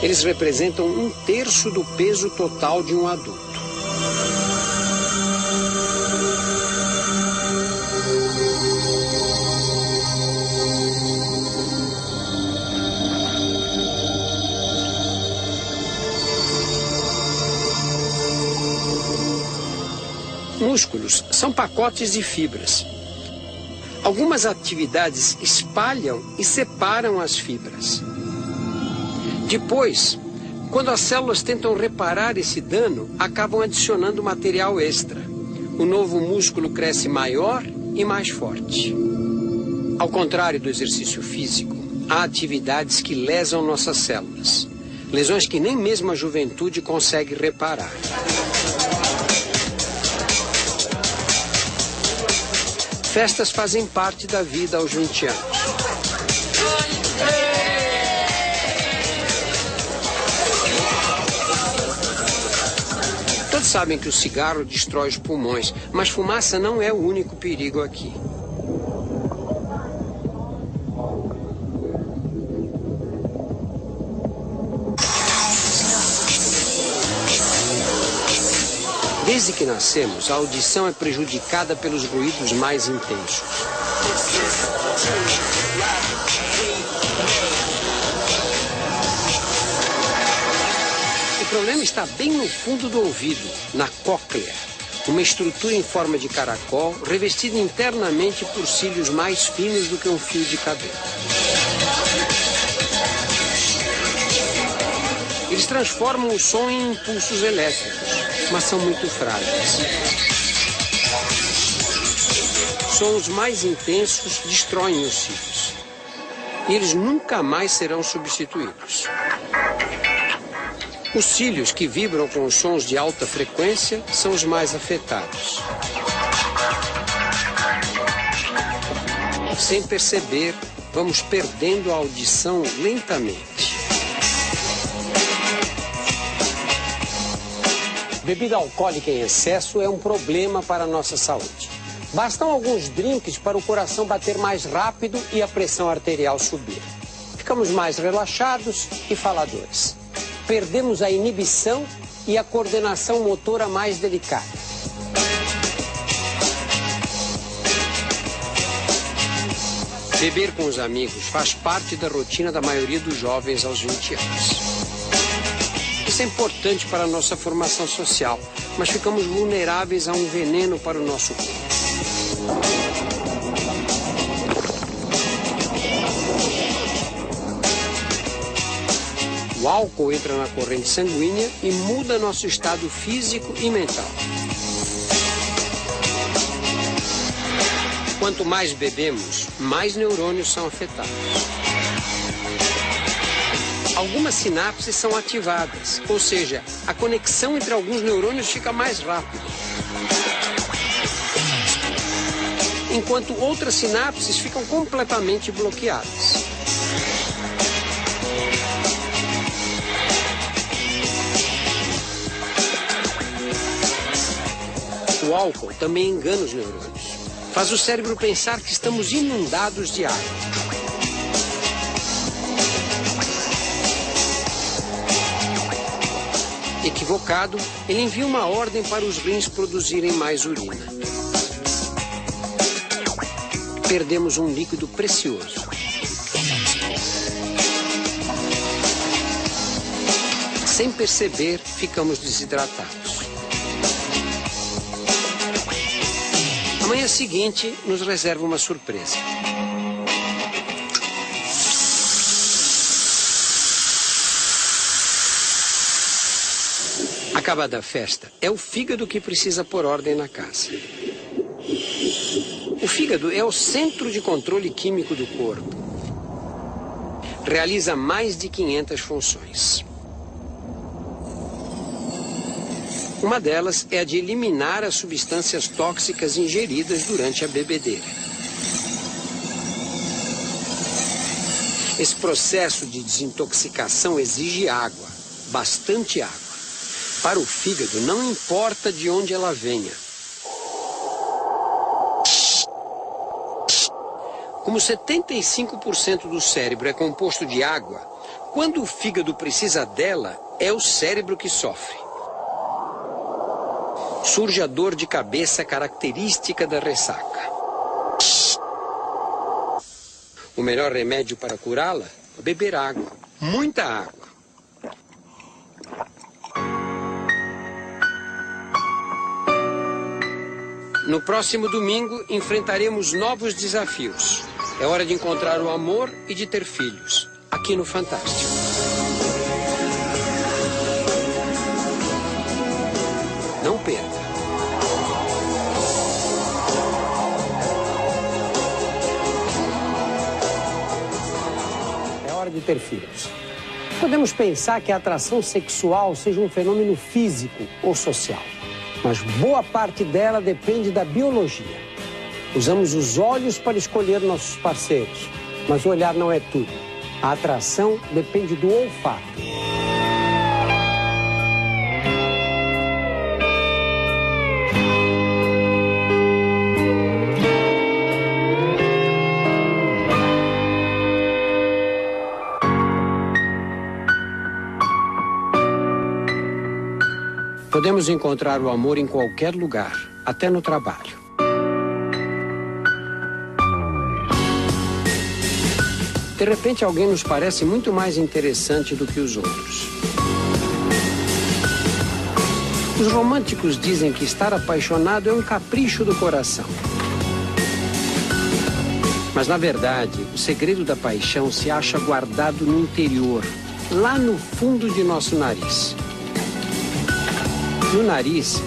Eles representam 1/3 do peso total de um adulto. Músculos são pacotes de fibras. Algumas atividades espalham e separam as fibras. Depois, quando as células tentam reparar esse dano, acabam adicionando material extra. O novo músculo cresce maior e mais forte. Ao contrário do exercício físico, há atividades que lesam nossas células. Lesões que nem mesmo a juventude consegue reparar. Festas fazem parte da vida aos 20 anos. Todos sabem que o cigarro destrói os pulmões, mas fumaça não é o único perigo aqui. Desde que nascemos, a audição é prejudicada pelos ruídos mais intensos. O problema está bem no fundo do ouvido, na cóclea, uma estrutura em forma de caracol, revestida internamente por cílios mais finos do que um fio de cabelo. Eles transformam o som em impulsos elétricos, mas são muito frágeis. Sons mais intensos destroem os cílios. E eles nunca mais serão substituídos. Os cílios que vibram com os sons de alta frequência são os mais afetados. Sem perceber, vamos perdendo a audição lentamente. Bebida alcoólica em excesso é um problema para a nossa saúde. Bastam alguns drinks para o coração bater mais rápido e a pressão arterial subir. Ficamos mais relaxados e faladores. Perdemos a inibição e a coordenação motora mais delicada. Beber com os amigos faz parte da rotina da maioria dos jovens aos 20 anos. Isso é importante para a nossa formação social, mas ficamos vulneráveis a um veneno para o nosso corpo. O álcool entra na corrente sanguínea e muda nosso estado físico e mental. Quanto mais bebemos, mais neurônios são afetados. Algumas sinapses são ativadas, ou seja, a conexão entre alguns neurônios fica mais rápida. Enquanto outras sinapses ficam completamente bloqueadas. O álcool também engana os neurônios. Faz o cérebro pensar que estamos inundados de água. Equivocado, ele envia uma ordem para os rins produzirem mais urina. Perdemos um líquido precioso. Sem perceber, ficamos desidratados. A manhã seguinte nos reserva uma surpresa. Acabada a festa, é o fígado que precisa pôr ordem na casa. O fígado é o centro de controle químico do corpo. Realiza mais de 500 funções. Uma delas é a de eliminar as substâncias tóxicas ingeridas durante a bebedeira. Esse processo de desintoxicação exige água, bastante água. Para o fígado, não importa de onde ela venha. Como 75% do cérebro é composto de água, Quando o fígado precisa dela, é o cérebro que sofre. Surge a dor de cabeça característica da ressaca. O melhor remédio para curá-la é beber água, muita água. No próximo domingo, enfrentaremos novos desafios. É hora de encontrar o amor e de ter filhos, aqui no Fantástico. Não perca. É hora de ter filhos. Podemos pensar que a atração sexual seja um fenômeno físico ou social, mas boa parte dela depende da biologia. Usamos os olhos para escolher nossos parceiros, mas o olhar não é tudo. A atração depende do olfato. Podemos encontrar o amor em qualquer lugar, até no trabalho. De repente, alguém nos parece muito mais interessante do que os outros. Os românticos dizem que estar apaixonado é um capricho do coração. Mas, na verdade, o segredo da paixão se acha guardado no interior, lá no fundo de nosso nariz. No nariz,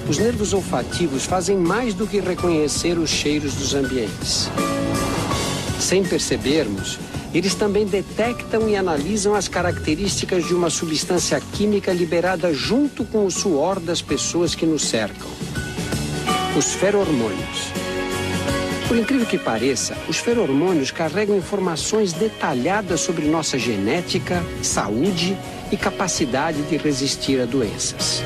os nervos olfativos fazem mais do que reconhecer os cheiros dos ambientes. Sem percebermos, eles também detectam e analisam as características de uma substância química liberada junto com o suor das pessoas que nos cercam. Os ferormônios. Por incrível que pareça, os ferormônios carregam informações detalhadas sobre nossa genética, saúde e capacidade de resistir a doenças.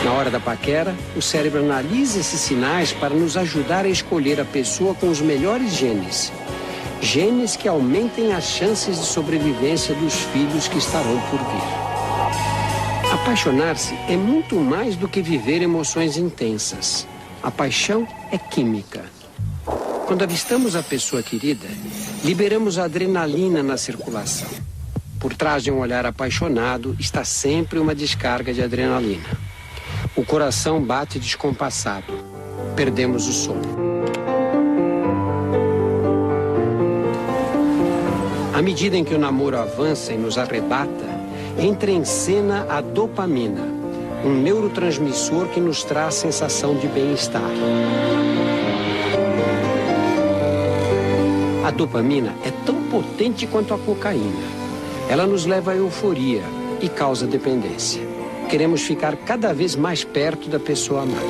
Na hora da paquera, o cérebro analisa esses sinais para nos ajudar a escolher a pessoa com os melhores genes. Genes que aumentem as chances de sobrevivência dos filhos que estarão por vir. Apaixonar-se é muito mais do que viver emoções intensas. A paixão é química. Quando avistamos a pessoa querida, liberamos a adrenalina na circulação. Por trás de um olhar apaixonado está sempre uma descarga de adrenalina. O coração bate descompassado. Perdemos o sono. À medida em que o namoro avança e nos arrebata, entra em cena a dopamina, um neurotransmissor que nos traz sensação de bem-estar. A dopamina é tão potente quanto a cocaína. Ela nos leva à euforia e causa dependência. Queremos ficar cada vez mais perto da pessoa amada.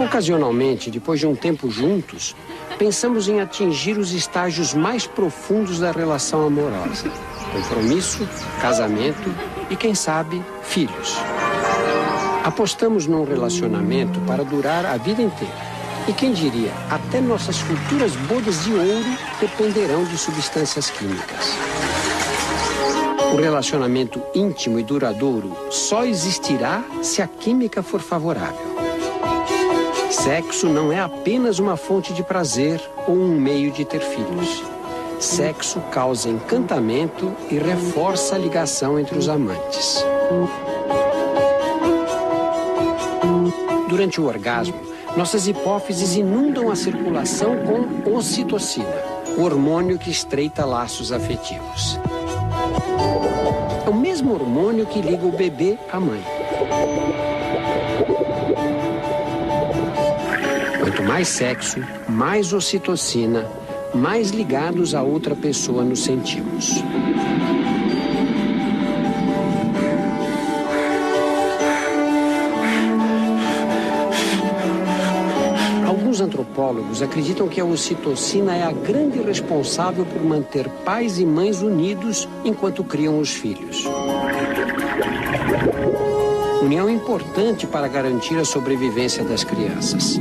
Ocasionalmente, depois de um tempo juntos, pensamos em atingir os estágios mais profundos da relação amorosa. Compromisso, casamento e, quem sabe, filhos. Apostamos num relacionamento para durar a vida inteira. E quem diria, até nossas futuras bodas de ouro dependerão de substâncias químicas. O relacionamento íntimo e duradouro só existirá se a química for favorável. Sexo não é apenas uma fonte de prazer ou um meio de ter filhos. Sexo causa encantamento e reforça a ligação entre os amantes. Durante o orgasmo, nossas hipófises inundam a circulação com ocitocina, o hormônio que estreita laços afetivos. É o mesmo hormônio que liga o bebê à mãe. Quanto mais sexo, mais ocitocina, mais ligados a outra pessoa nos sentimos. Alguns antropólogos acreditam que a ocitocina é a grande responsável por manter pais e mães unidos enquanto criam os filhos. União importante para garantir a sobrevivência das crianças.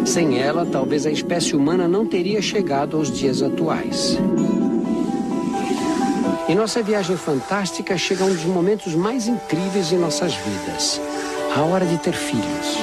Sem ela, talvez a espécie humana não teria chegado aos dias atuais. Em nossa viagem fantástica chega um dos momentos mais incríveis em nossas vidas: a hora de ter filhos.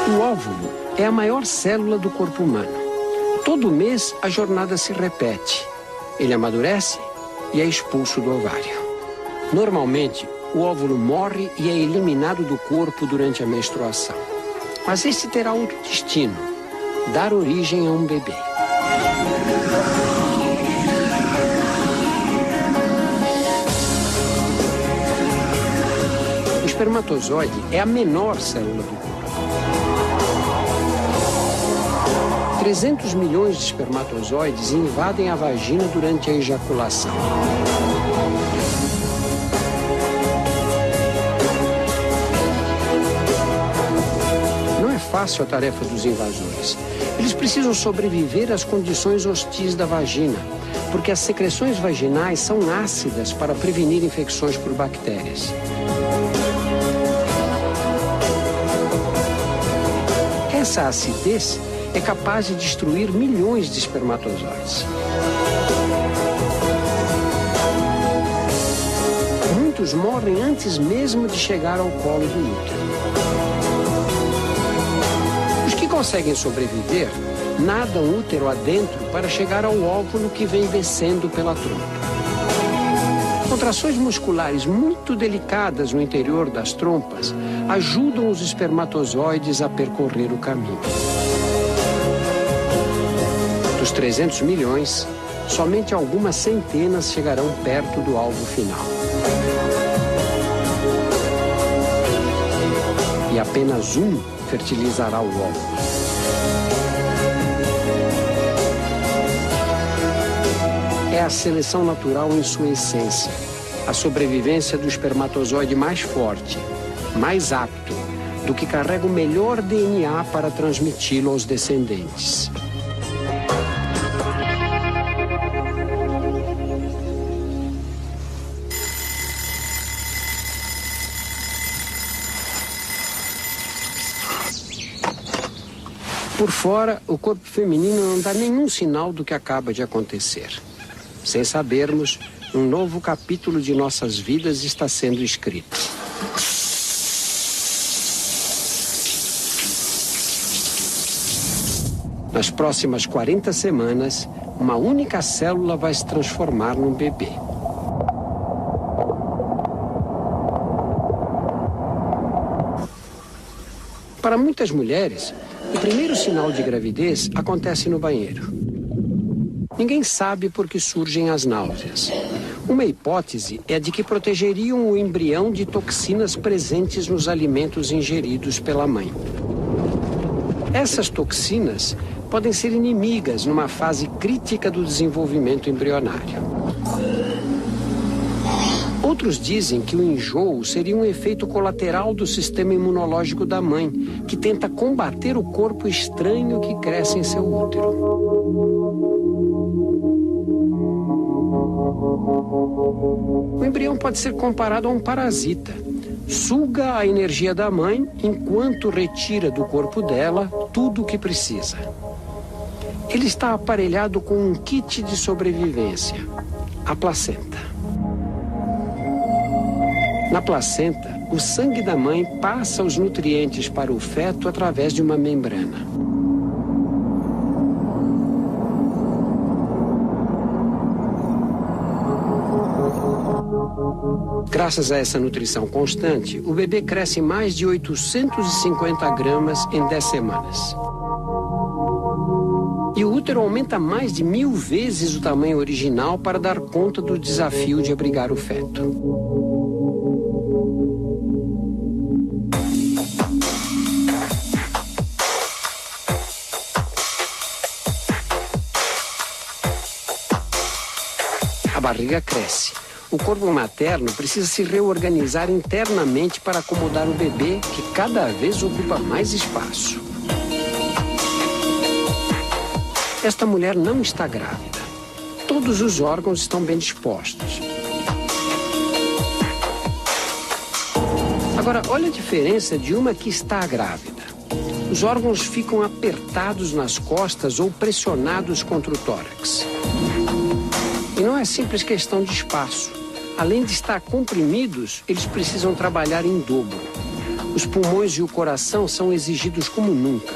O óvulo é a maior célula do corpo humano. Todo mês a jornada se repete. Ele amadurece e é expulso do ovário. Normalmente, o óvulo morre e é eliminado do corpo durante a menstruação. Mas este terá outro destino: dar origem a um bebê. O espermatozoide é a menor célula do corpo. 300 milhões de espermatozoides invadem a vagina durante a ejaculação. Não é fácil a tarefa dos invasores. Eles precisam sobreviver às condições hostis da vagina, porque as secreções vaginais são ácidas para prevenir infecções por bactérias. Essa acidez é capaz de destruir milhões de espermatozoides. Muitos morrem antes mesmo de chegar ao colo do útero. Os que conseguem sobreviver nadam útero adentro para chegar ao óvulo que vem descendo pela trompa. Contrações musculares muito delicadas no interior das trompas ajudam os espermatozoides a percorrer o caminho. Dos 300 milhões, somente algumas centenas chegarão perto do alvo final. E apenas um fertilizará o óvulo. É a seleção natural em sua essência, a sobrevivência do espermatozoide mais forte, mais apto, do que carrega o melhor DNA para transmiti-lo aos descendentes. Por fora, o corpo feminino não dá nenhum sinal do que acaba de acontecer. Sem sabermos, um novo capítulo de nossas vidas está sendo escrito. Nas próximas 40 semanas, uma única célula vai se transformar num bebê. Para muitas mulheres, o primeiro sinal de gravidez acontece no banheiro. Ninguém sabe por que surgem as náuseas. Uma hipótese é a de que protegeriam o embrião de toxinas presentes nos alimentos ingeridos pela mãe. Essas toxinas podem ser inimigas numa fase crítica do desenvolvimento embrionário. Outros dizem que o enjoo seria um efeito colateral do sistema imunológico da mãe, que tenta combater o corpo estranho que cresce em seu útero. O embrião pode ser comparado a um parasita. Suga a energia da mãe enquanto retira do corpo dela tudo o que precisa. Ele está aparelhado com um kit de sobrevivência, a placenta. Na placenta, o sangue da mãe passa os nutrientes para o feto através de uma membrana. Graças a essa nutrição constante, o bebê cresce mais de 850 gramas em 10 semanas. E o útero aumenta mais de 1000 vezes o tamanho original para dar conta do desafio de abrigar o feto. A barriga cresce. O corpo materno precisa se reorganizar internamente para acomodar o bebê, que cada vez ocupa mais espaço. Esta mulher não está grávida. Todos os órgãos estão bem dispostos. Agora, olha a diferença de uma que está grávida. Os órgãos ficam apertados nas costas ou pressionados contra o tórax. E não é simples questão de espaço. Além de estar comprimidos, eles precisam trabalhar em dobro. Os pulmões e o coração são exigidos como nunca.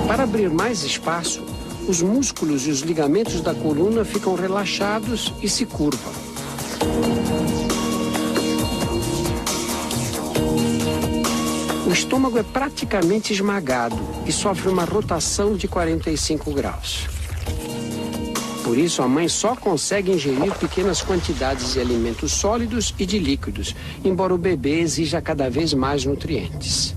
Para abrir mais espaço, os músculos e os ligamentos da coluna ficam relaxados e se curvam. O estômago é praticamente esmagado e sofre uma rotação de 45 graus. Por isso, a mãe só consegue ingerir pequenas quantidades de alimentos sólidos e de líquidos, embora o bebê exija cada vez mais nutrientes.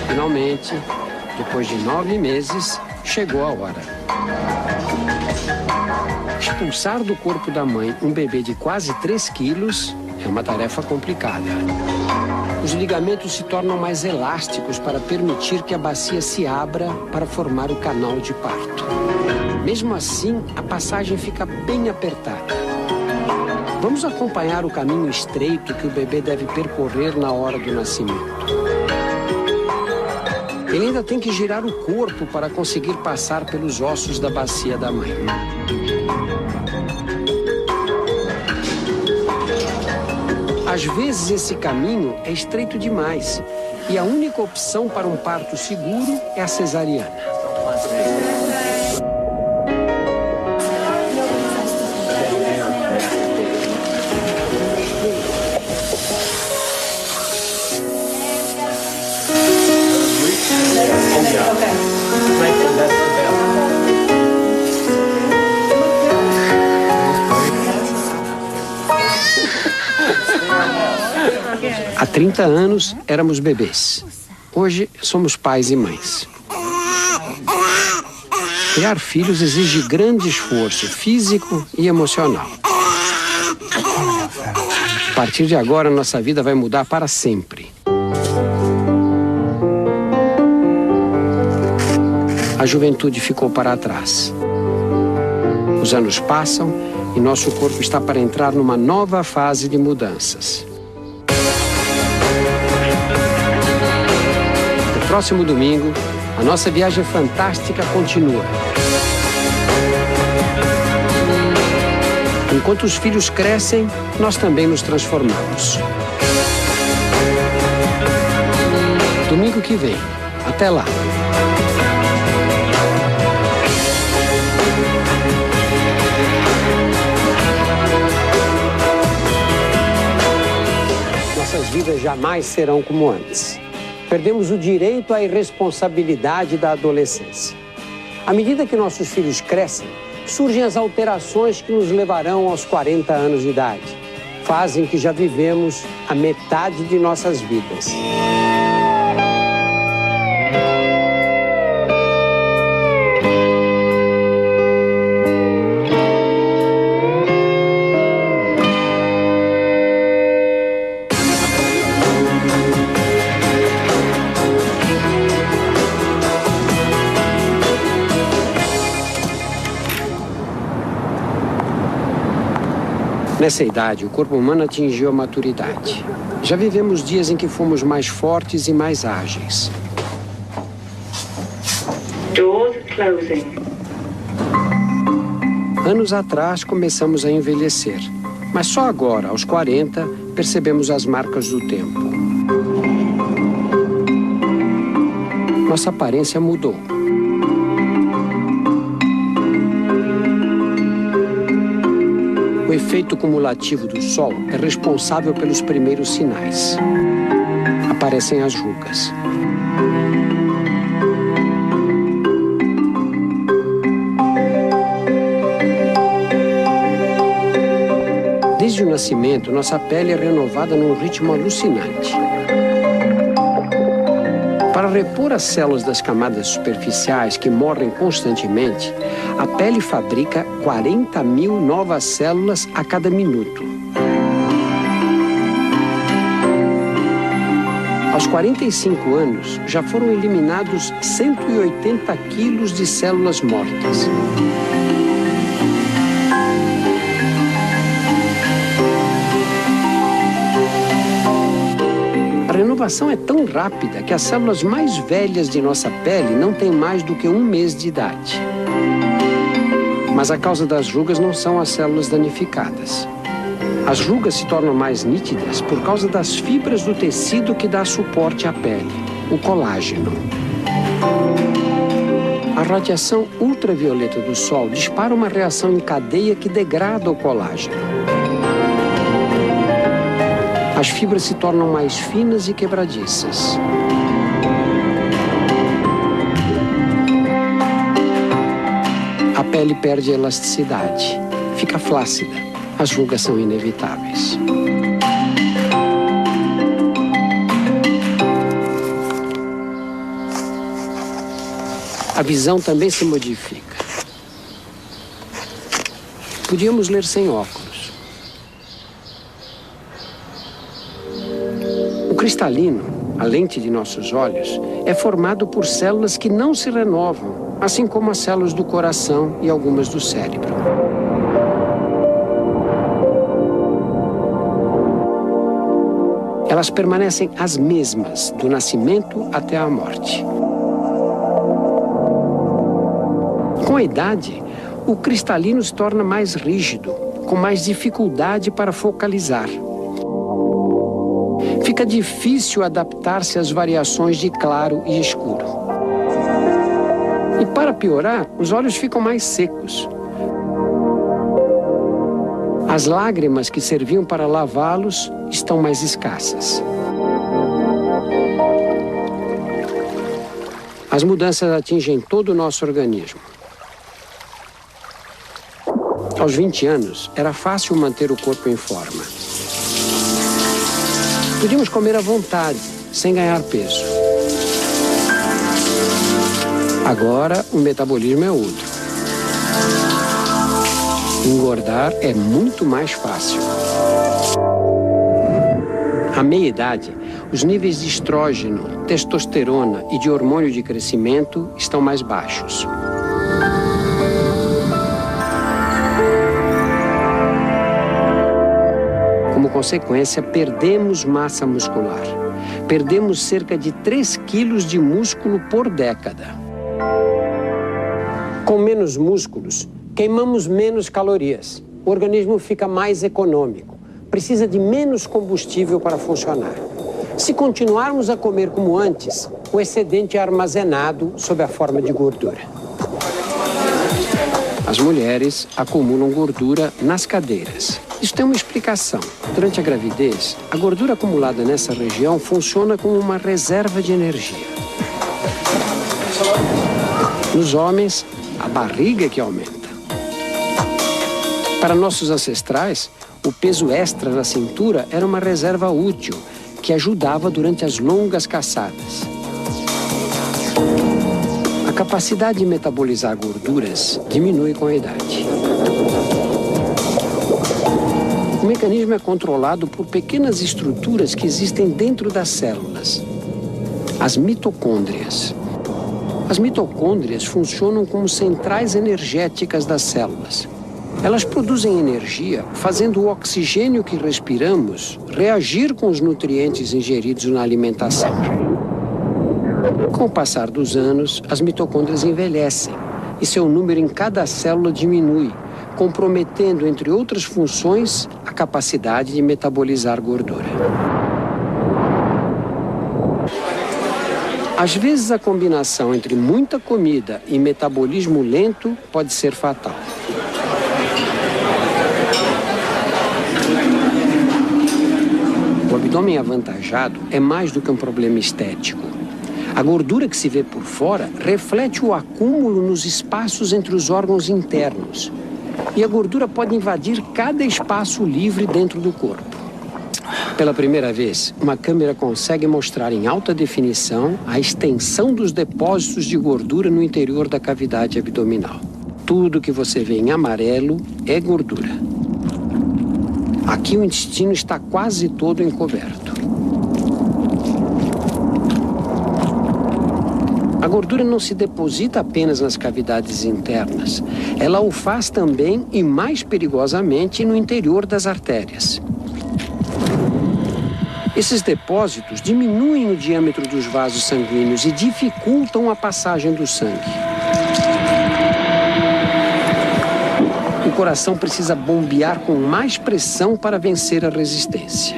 Finalmente, depois de 9 meses, chegou a hora. Expulsar do corpo da mãe um bebê de quase 3 quilos é uma tarefa complicada. Os ligamentos se tornam mais elásticos para permitir que a bacia se abra para formar o canal de parto. Mesmo assim, a passagem fica bem apertada. Vamos acompanhar o caminho estreito que o bebê deve percorrer na hora do nascimento. Ele ainda tem que girar o corpo para conseguir passar pelos ossos da bacia da mãe. Às vezes esse caminho é estreito demais e a única opção para um parto seguro é a cesariana. Há 30 anos éramos bebês. Hoje somos pais e mães. Criar filhos exige grande esforço físico e emocional. A partir de agora, nossa vida vai mudar para sempre. A juventude ficou para trás. Os anos passam e nosso corpo está para entrar numa nova fase de mudanças. No próximo domingo, a nossa viagem fantástica continua. Enquanto os filhos crescem, nós também nos transformamos. Domingo que vem. Até lá. Nossas vidas jamais serão como antes. Perdemos o direito à irresponsabilidade da adolescência. À medida que nossos filhos crescem, surgem as alterações que nos levarão aos 40 anos de idade. Fazem que já vivemos a metade de nossas vidas. Nessa idade, o corpo humano atingiu a maturidade. Já vivemos dias em que fomos mais fortes e mais ágeis. Doors closing. Anos atrás, começamos a envelhecer. Mas só agora, aos 40, percebemos as marcas do tempo. Nossa aparência mudou. O efeito cumulativo do sol é responsável pelos primeiros sinais. Aparecem as rugas. Desde o nascimento, nossa pele é renovada num ritmo alucinante. Para repor as células das camadas superficiais que morrem constantemente, a pele fabrica 40 mil novas células a cada minuto. Aos 45 anos, já foram eliminados 180 quilos de células mortas. A renovação é tão rápida que as células mais velhas de nossa pele não têm mais do que 1 mês de idade. Mas a causa das rugas não são as células danificadas. As rugas se tornam mais nítidas por causa das fibras do tecido que dá suporte à pele, o colágeno. A radiação ultravioleta do sol dispara uma reação em cadeia que degrada o colágeno. As fibras se tornam mais finas e quebradiças. A pele perde a elasticidade, fica flácida. As rugas são inevitáveis. A visão também se modifica. Podíamos ler sem óculos. O cristalino, a lente de nossos olhos, é formado por células que não se renovam, assim como as células do coração e algumas do cérebro. Elas permanecem as mesmas do nascimento até a morte. Com a idade, o cristalino se torna mais rígido, com mais dificuldade para focalizar. Fica difícil adaptar-se às variações de claro e escuro. E para piorar, os olhos ficam mais secos. As lágrimas que serviam para lavá-los estão mais escassas. As mudanças atingem todo o nosso organismo. Aos 20 anos, era fácil manter o corpo em forma. Podíamos comer à vontade, sem ganhar peso. Agora, o metabolismo é outro. Engordar é muito mais fácil. À meia-idade, os níveis de estrógeno, testosterona e de hormônio de crescimento estão mais baixos. Como consequência, perdemos massa muscular. Perdemos cerca de 3 quilos de músculo por década. Com menos músculos, queimamos menos calorias. O organismo fica mais econômico. Precisa de menos combustível para funcionar. Se continuarmos a comer como antes, o excedente é armazenado sob a forma de gordura. As mulheres acumulam gordura nas cadeiras. Isso tem uma explicação. Durante a gravidez, a gordura acumulada nessa região funciona como uma reserva de energia. Nos homens, a barriga é que aumenta. Para nossos ancestrais, o peso extra na cintura era uma reserva útil que ajudava durante as longas caçadas. A capacidade de metabolizar gorduras diminui com a idade. O mecanismo é controlado por pequenas estruturas que existem dentro das células, as mitocôndrias. As mitocôndrias funcionam como centrais energéticas das células. Elas produzem energia, fazendo o oxigênio que respiramos reagir com os nutrientes ingeridos na alimentação. Com o passar dos anos, as mitocôndrias envelhecem e seu número em cada célula diminui, comprometendo, entre outras funções, a capacidade de metabolizar gordura. Às vezes, a combinação entre muita comida e metabolismo lento pode ser fatal. O abdômen avantajado é mais do que um problema estético. A gordura que se vê por fora reflete o acúmulo nos espaços entre os órgãos internos. E a gordura pode invadir cada espaço livre dentro do corpo. Pela primeira vez, uma câmera consegue mostrar em alta definição a extensão dos depósitos de gordura no interior da cavidade abdominal. Tudo que você vê em amarelo é gordura. Aqui o intestino está quase todo encoberto. A gordura não se deposita apenas nas cavidades internas. Ela o faz também e mais perigosamente no interior das artérias. Esses depósitos diminuem o diâmetro dos vasos sanguíneos e dificultam a passagem do sangue. O coração precisa bombear com mais pressão para vencer a resistência.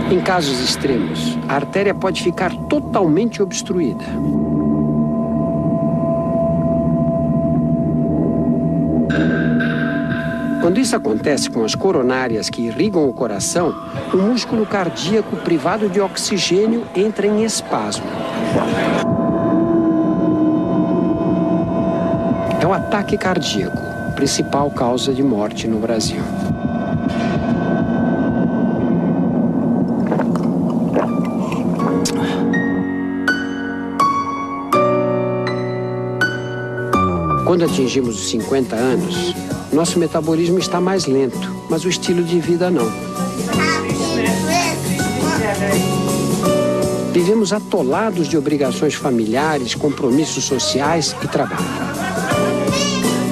Em casos extremos, a artéria pode ficar totalmente obstruída. Quando isso acontece com as coronárias que irrigam o coração, o músculo cardíaco privado de oxigênio entra em espasmo. É o ataque cardíaco, principal causa de morte no Brasil. Quando atingimos os 50 anos, nosso metabolismo está mais lento, mas o estilo de vida não. Vivemos atolados de obrigações familiares, compromissos sociais e trabalho.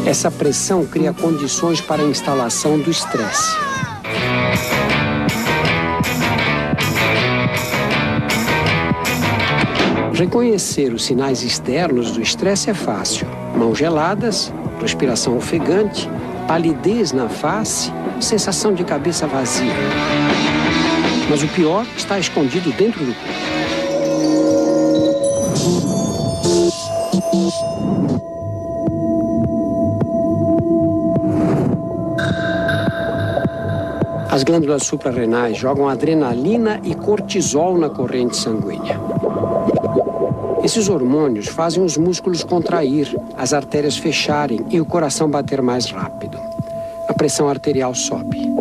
Essa pressão cria condições para a instalação do estresse. Reconhecer os sinais externos do estresse é fácil. Mãos geladas, respiração ofegante, palidez na face, sensação de cabeça vazia. Mas o pior está escondido dentro do corpo. As glândulas suprarrenais jogam adrenalina e cortisol na corrente sanguínea. Esses hormônios fazem os músculos contrair, as artérias fecharem e o coração bater mais rápido. A pressão arterial sobe.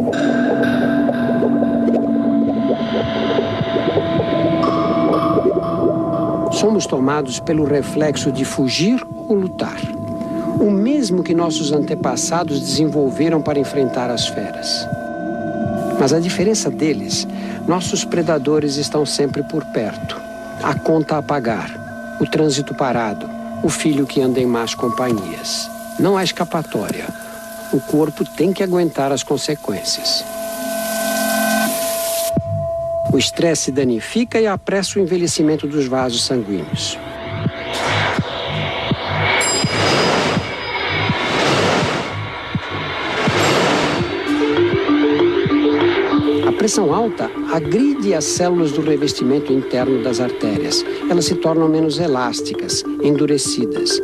Somos tomados pelo reflexo de fugir ou lutar. O mesmo que nossos antepassados desenvolveram para enfrentar as feras. Mas a diferença deles, nossos predadores estão sempre por perto. A conta a pagar. O trânsito parado, o filho que anda em más companhias. Não há escapatória. O corpo tem que aguentar as consequências. O estresse danifica e apressa o envelhecimento dos vasos sanguíneos. A pressão alta agride as células do revestimento interno das artérias. Elas se tornam menos elásticas, endurecidas.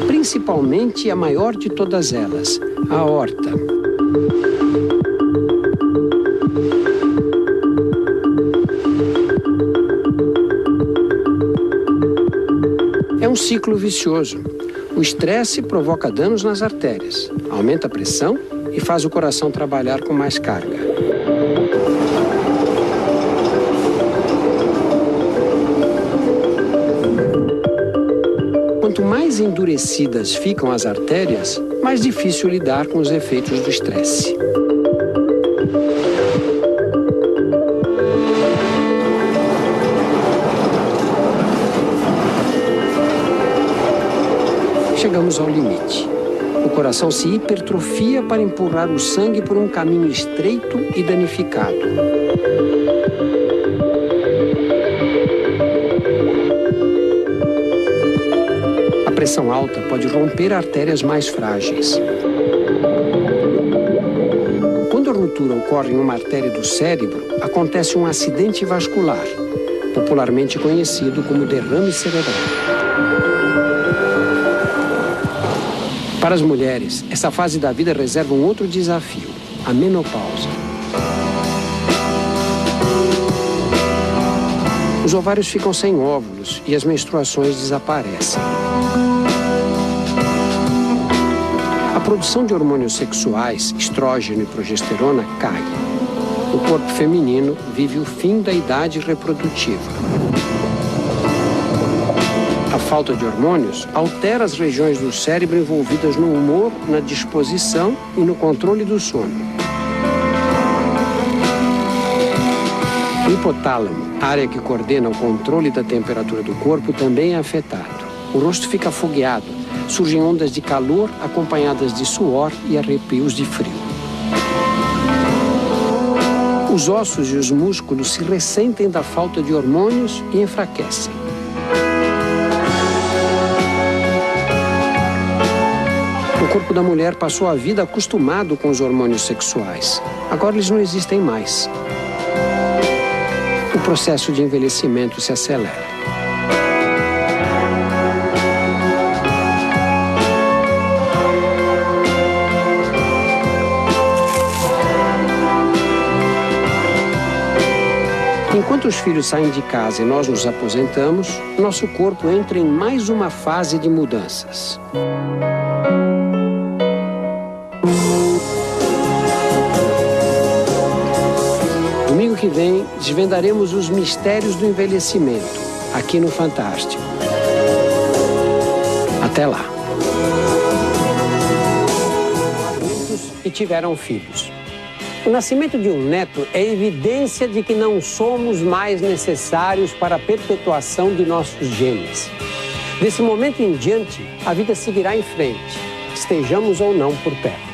Principalmente a maior de todas elas, a aorta. É um ciclo vicioso. O estresse provoca danos nas artérias, aumenta a pressão e faz o coração trabalhar com mais carga. Quanto mais endurecidas ficam as artérias, mais difícil lidar com os efeitos do estresse. Chegamos ao limite. O coração se hipertrofia para empurrar o sangue por um caminho estreito e danificado. A pressão alta pode romper artérias mais frágeis. Quando a ruptura ocorre em uma artéria do cérebro, acontece um acidente vascular, popularmente conhecido como derrame cerebral. Para as mulheres, essa fase da vida reserva um outro desafio, a menopausa. Os ovários ficam sem óvulos e as menstruações desaparecem. A produção de hormônios sexuais, estrógeno e progesterona, cai. O corpo feminino vive o fim da idade reprodutiva. A falta de hormônios altera as regiões do cérebro envolvidas no humor, na disposição e no controle do sono. O hipotálamo, área que coordena o controle da temperatura do corpo, também é afetado. O rosto fica afogueado, surgem ondas de calor acompanhadas de suor e arrepios de frio. Os ossos e os músculos se ressentem da falta de hormônios e enfraquecem. O corpo da mulher passou a vida acostumado com os hormônios sexuais. Agora eles não existem mais. O processo de envelhecimento se acelera. Enquanto os filhos saem de casa e nós nos aposentamos, nosso corpo entra em mais uma fase de mudanças. Domingo que vem, desvendaremos os mistérios do envelhecimento, aqui no Fantástico. Até lá. E tiveram filhos. O nascimento de um neto é evidência de que não somos mais necessários para a perpetuação de nossos genes. Desse momento em diante, a vida seguirá em frente, estejamos ou não por perto.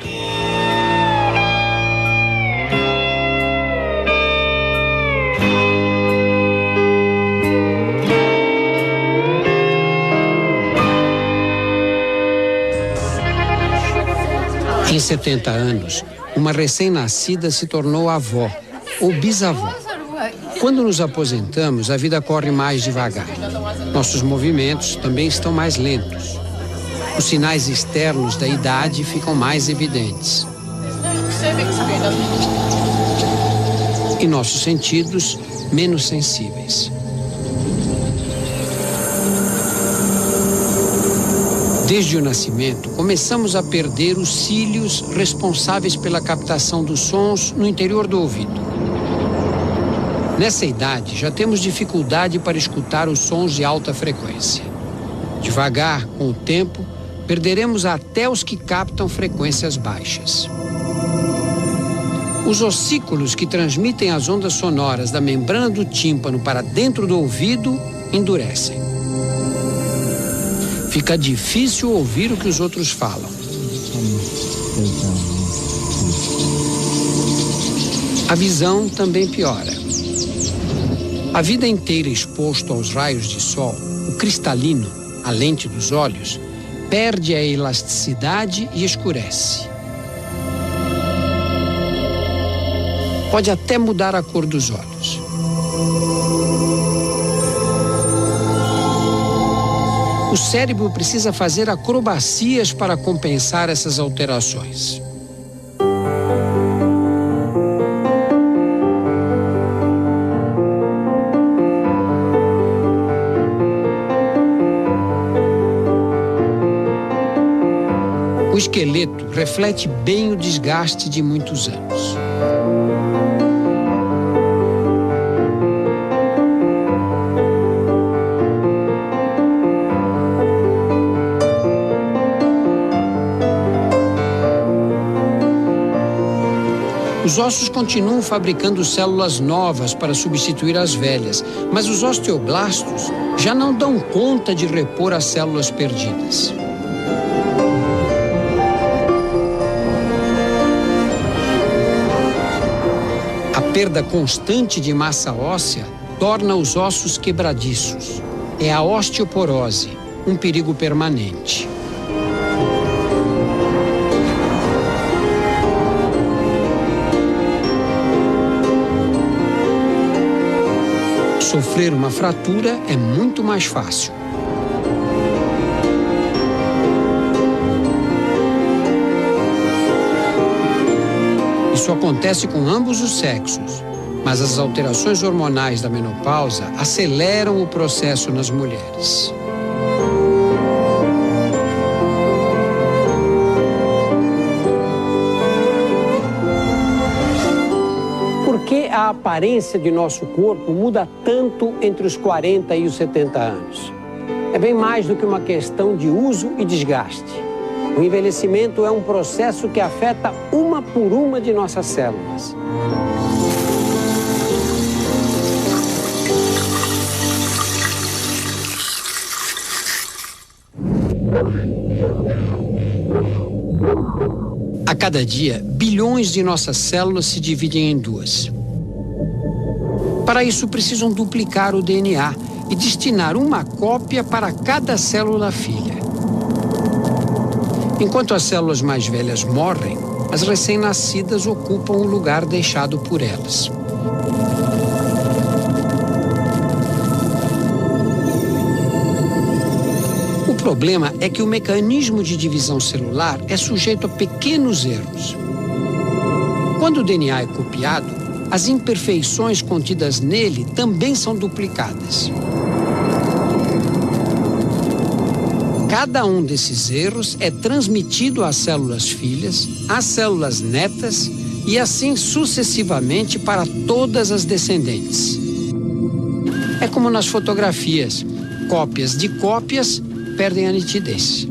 Em 70 anos, uma recém-nascida se tornou avó ou bisavó. Quando nos aposentamos, a vida corre mais devagar. Nossos movimentos também estão mais lentos. Os sinais externos da idade ficam mais evidentes. E nossos sentidos menos sensíveis. Desde o nascimento, começamos a perder os cílios responsáveis pela captação dos sons no interior do ouvido. Nessa idade, já temos dificuldade para escutar os sons de alta frequência. Devagar, com o tempo, perderemos até os que captam frequências baixas. Os ossículos que transmitem as ondas sonoras da membrana do tímpano para dentro do ouvido endurecem. Fica difícil ouvir o que os outros falam. A visão também piora. A vida inteira exposto aos raios de sol, o cristalino, a lente dos olhos, perde a elasticidade e escurece. Pode até mudar a cor dos olhos. O cérebro precisa fazer acrobacias para compensar essas alterações. O esqueleto reflete bem o desgaste de muitos anos. Os ossos continuam fabricando células novas para substituir as velhas, mas os osteoblastos já não dão conta de repor as células perdidas. A perda constante de massa óssea torna os ossos quebradiços. É a osteoporose, um perigo permanente. Sofrer uma fratura é muito mais fácil. Isso acontece com ambos os sexos, mas as alterações hormonais da menopausa aceleram o processo nas mulheres. Por que a aparência de nosso corpo muda tanto entre os 40 e os 70 anos? É bem mais do que uma questão de uso e desgaste. O envelhecimento é um processo que afeta uma por uma de nossas células. A cada dia, bilhões de nossas células se dividem em duas. Para isso, precisam duplicar o DNA e destinar uma cópia para cada célula filha. Enquanto as células mais velhas morrem, as recém-nascidas ocupam o lugar deixado por elas. O problema é que o mecanismo de divisão celular é sujeito a pequenos erros. Quando o DNA é copiado, as imperfeições contidas nele também são duplicadas. Cada um desses erros é transmitido às células filhas, às células netas e assim sucessivamente para todas as descendentes. É como nas fotografias: cópias de cópias perdem a nitidez.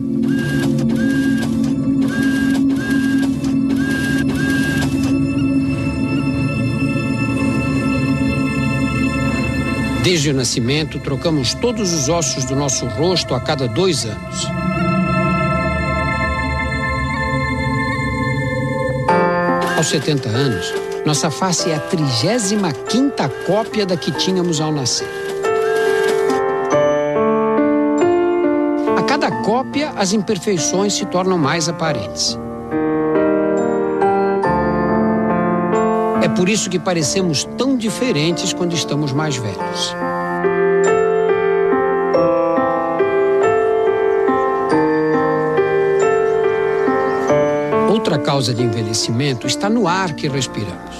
Desde o nascimento, trocamos todos os ossos do nosso rosto a cada 2 anos. Aos 70 anos, nossa face é a 35ª cópia da que tínhamos ao nascer. A cada cópia, as imperfeições se tornam mais aparentes. É por isso que parecemos tão diferentes quando estamos mais velhos. Outra causa de envelhecimento está no ar que respiramos.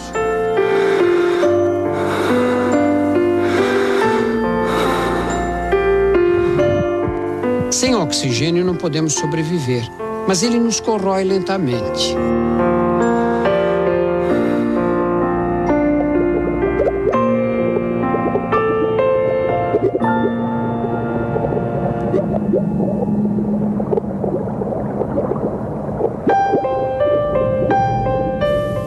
Sem oxigênio não podemos sobreviver, mas ele nos corrói lentamente.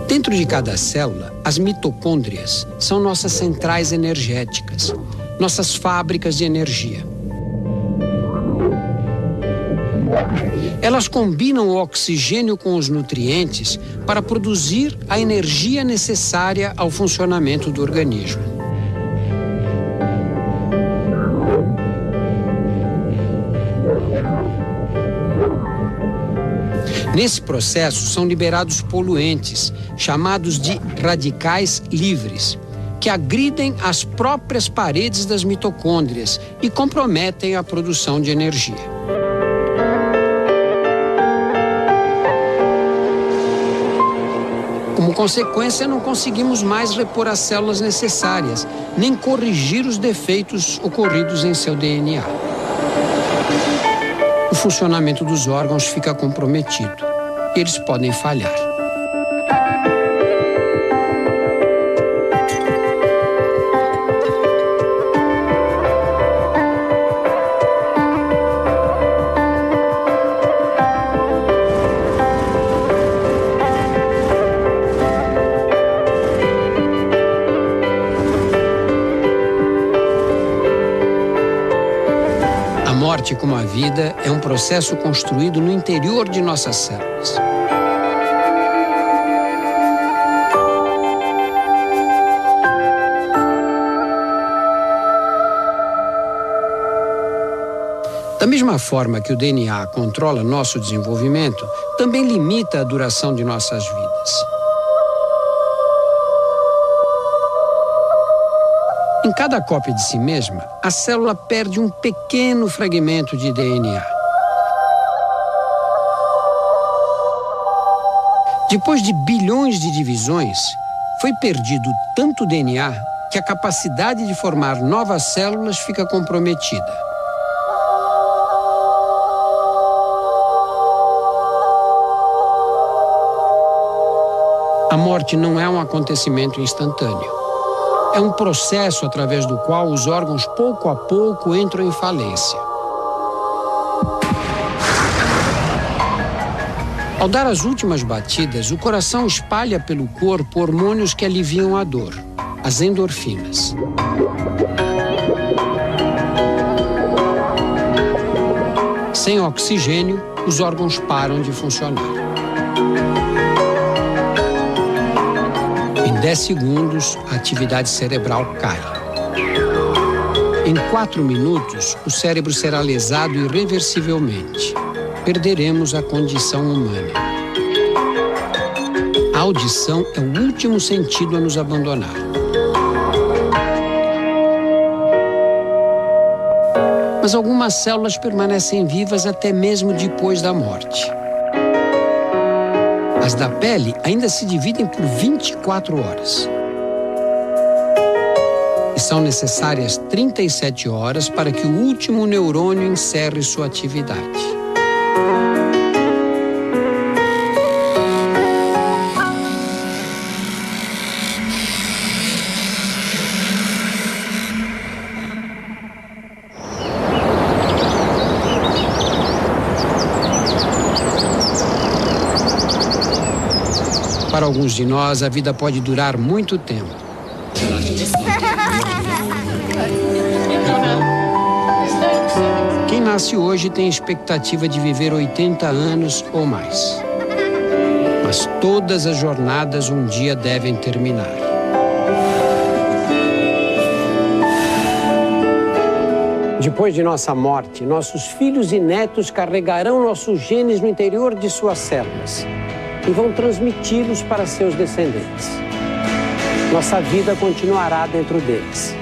Dentro de cada célula, as mitocôndrias são nossas centrais energéticas, nossas fábricas de energia. Elas combinam o oxigênio com os nutrientes para produzir a energia necessária ao funcionamento do organismo. Nesse processo são liberados poluentes, chamados de radicais livres, que agridem as próprias paredes das mitocôndrias e comprometem a produção de energia. Como consequência, não conseguimos mais repor as células necessárias, nem corrigir os defeitos ocorridos em seu DNA. O funcionamento dos órgãos fica comprometido. Eles podem falhar. A morte, como a vida, é um processo construído no interior de nossas células. Da mesma forma que o DNA controla nosso desenvolvimento, também limita a duração de nossas vidas. Em cada cópia de si mesma, a célula perde um pequeno fragmento de DNA. Depois de bilhões de divisões, foi perdido tanto DNA que a capacidade de formar novas células fica comprometida. A morte não é um acontecimento instantâneo. É um processo através do qual os órgãos pouco a pouco entram em falência. Ao dar as últimas batidas, o coração espalha pelo corpo hormônios que aliviam a dor, as endorfinas. Sem oxigênio, os órgãos param de funcionar. Em 10 segundos, a atividade cerebral cai. Em 4 minutos, o cérebro será lesado irreversivelmente. Perderemos a condição humana. A audição é o último sentido a nos abandonar. Mas algumas células permanecem vivas até mesmo depois da morte. As da pele ainda se dividem por 24 horas. E são necessárias 37 horas para que o último neurônio encerre sua atividade. Para alguns de nós, a vida pode durar muito tempo. Quem nasce hoje tem expectativa de viver 80 anos ou mais. Mas todas as jornadas um dia devem terminar. Depois de nossa morte, nossos filhos e netos carregarão nossos genes no interior de suas células e vão transmiti-los para seus descendentes. Nossa vida continuará dentro deles.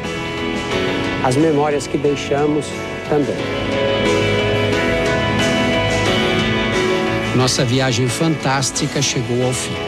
As memórias que deixamos também. Nossa viagem fantástica chegou ao fim.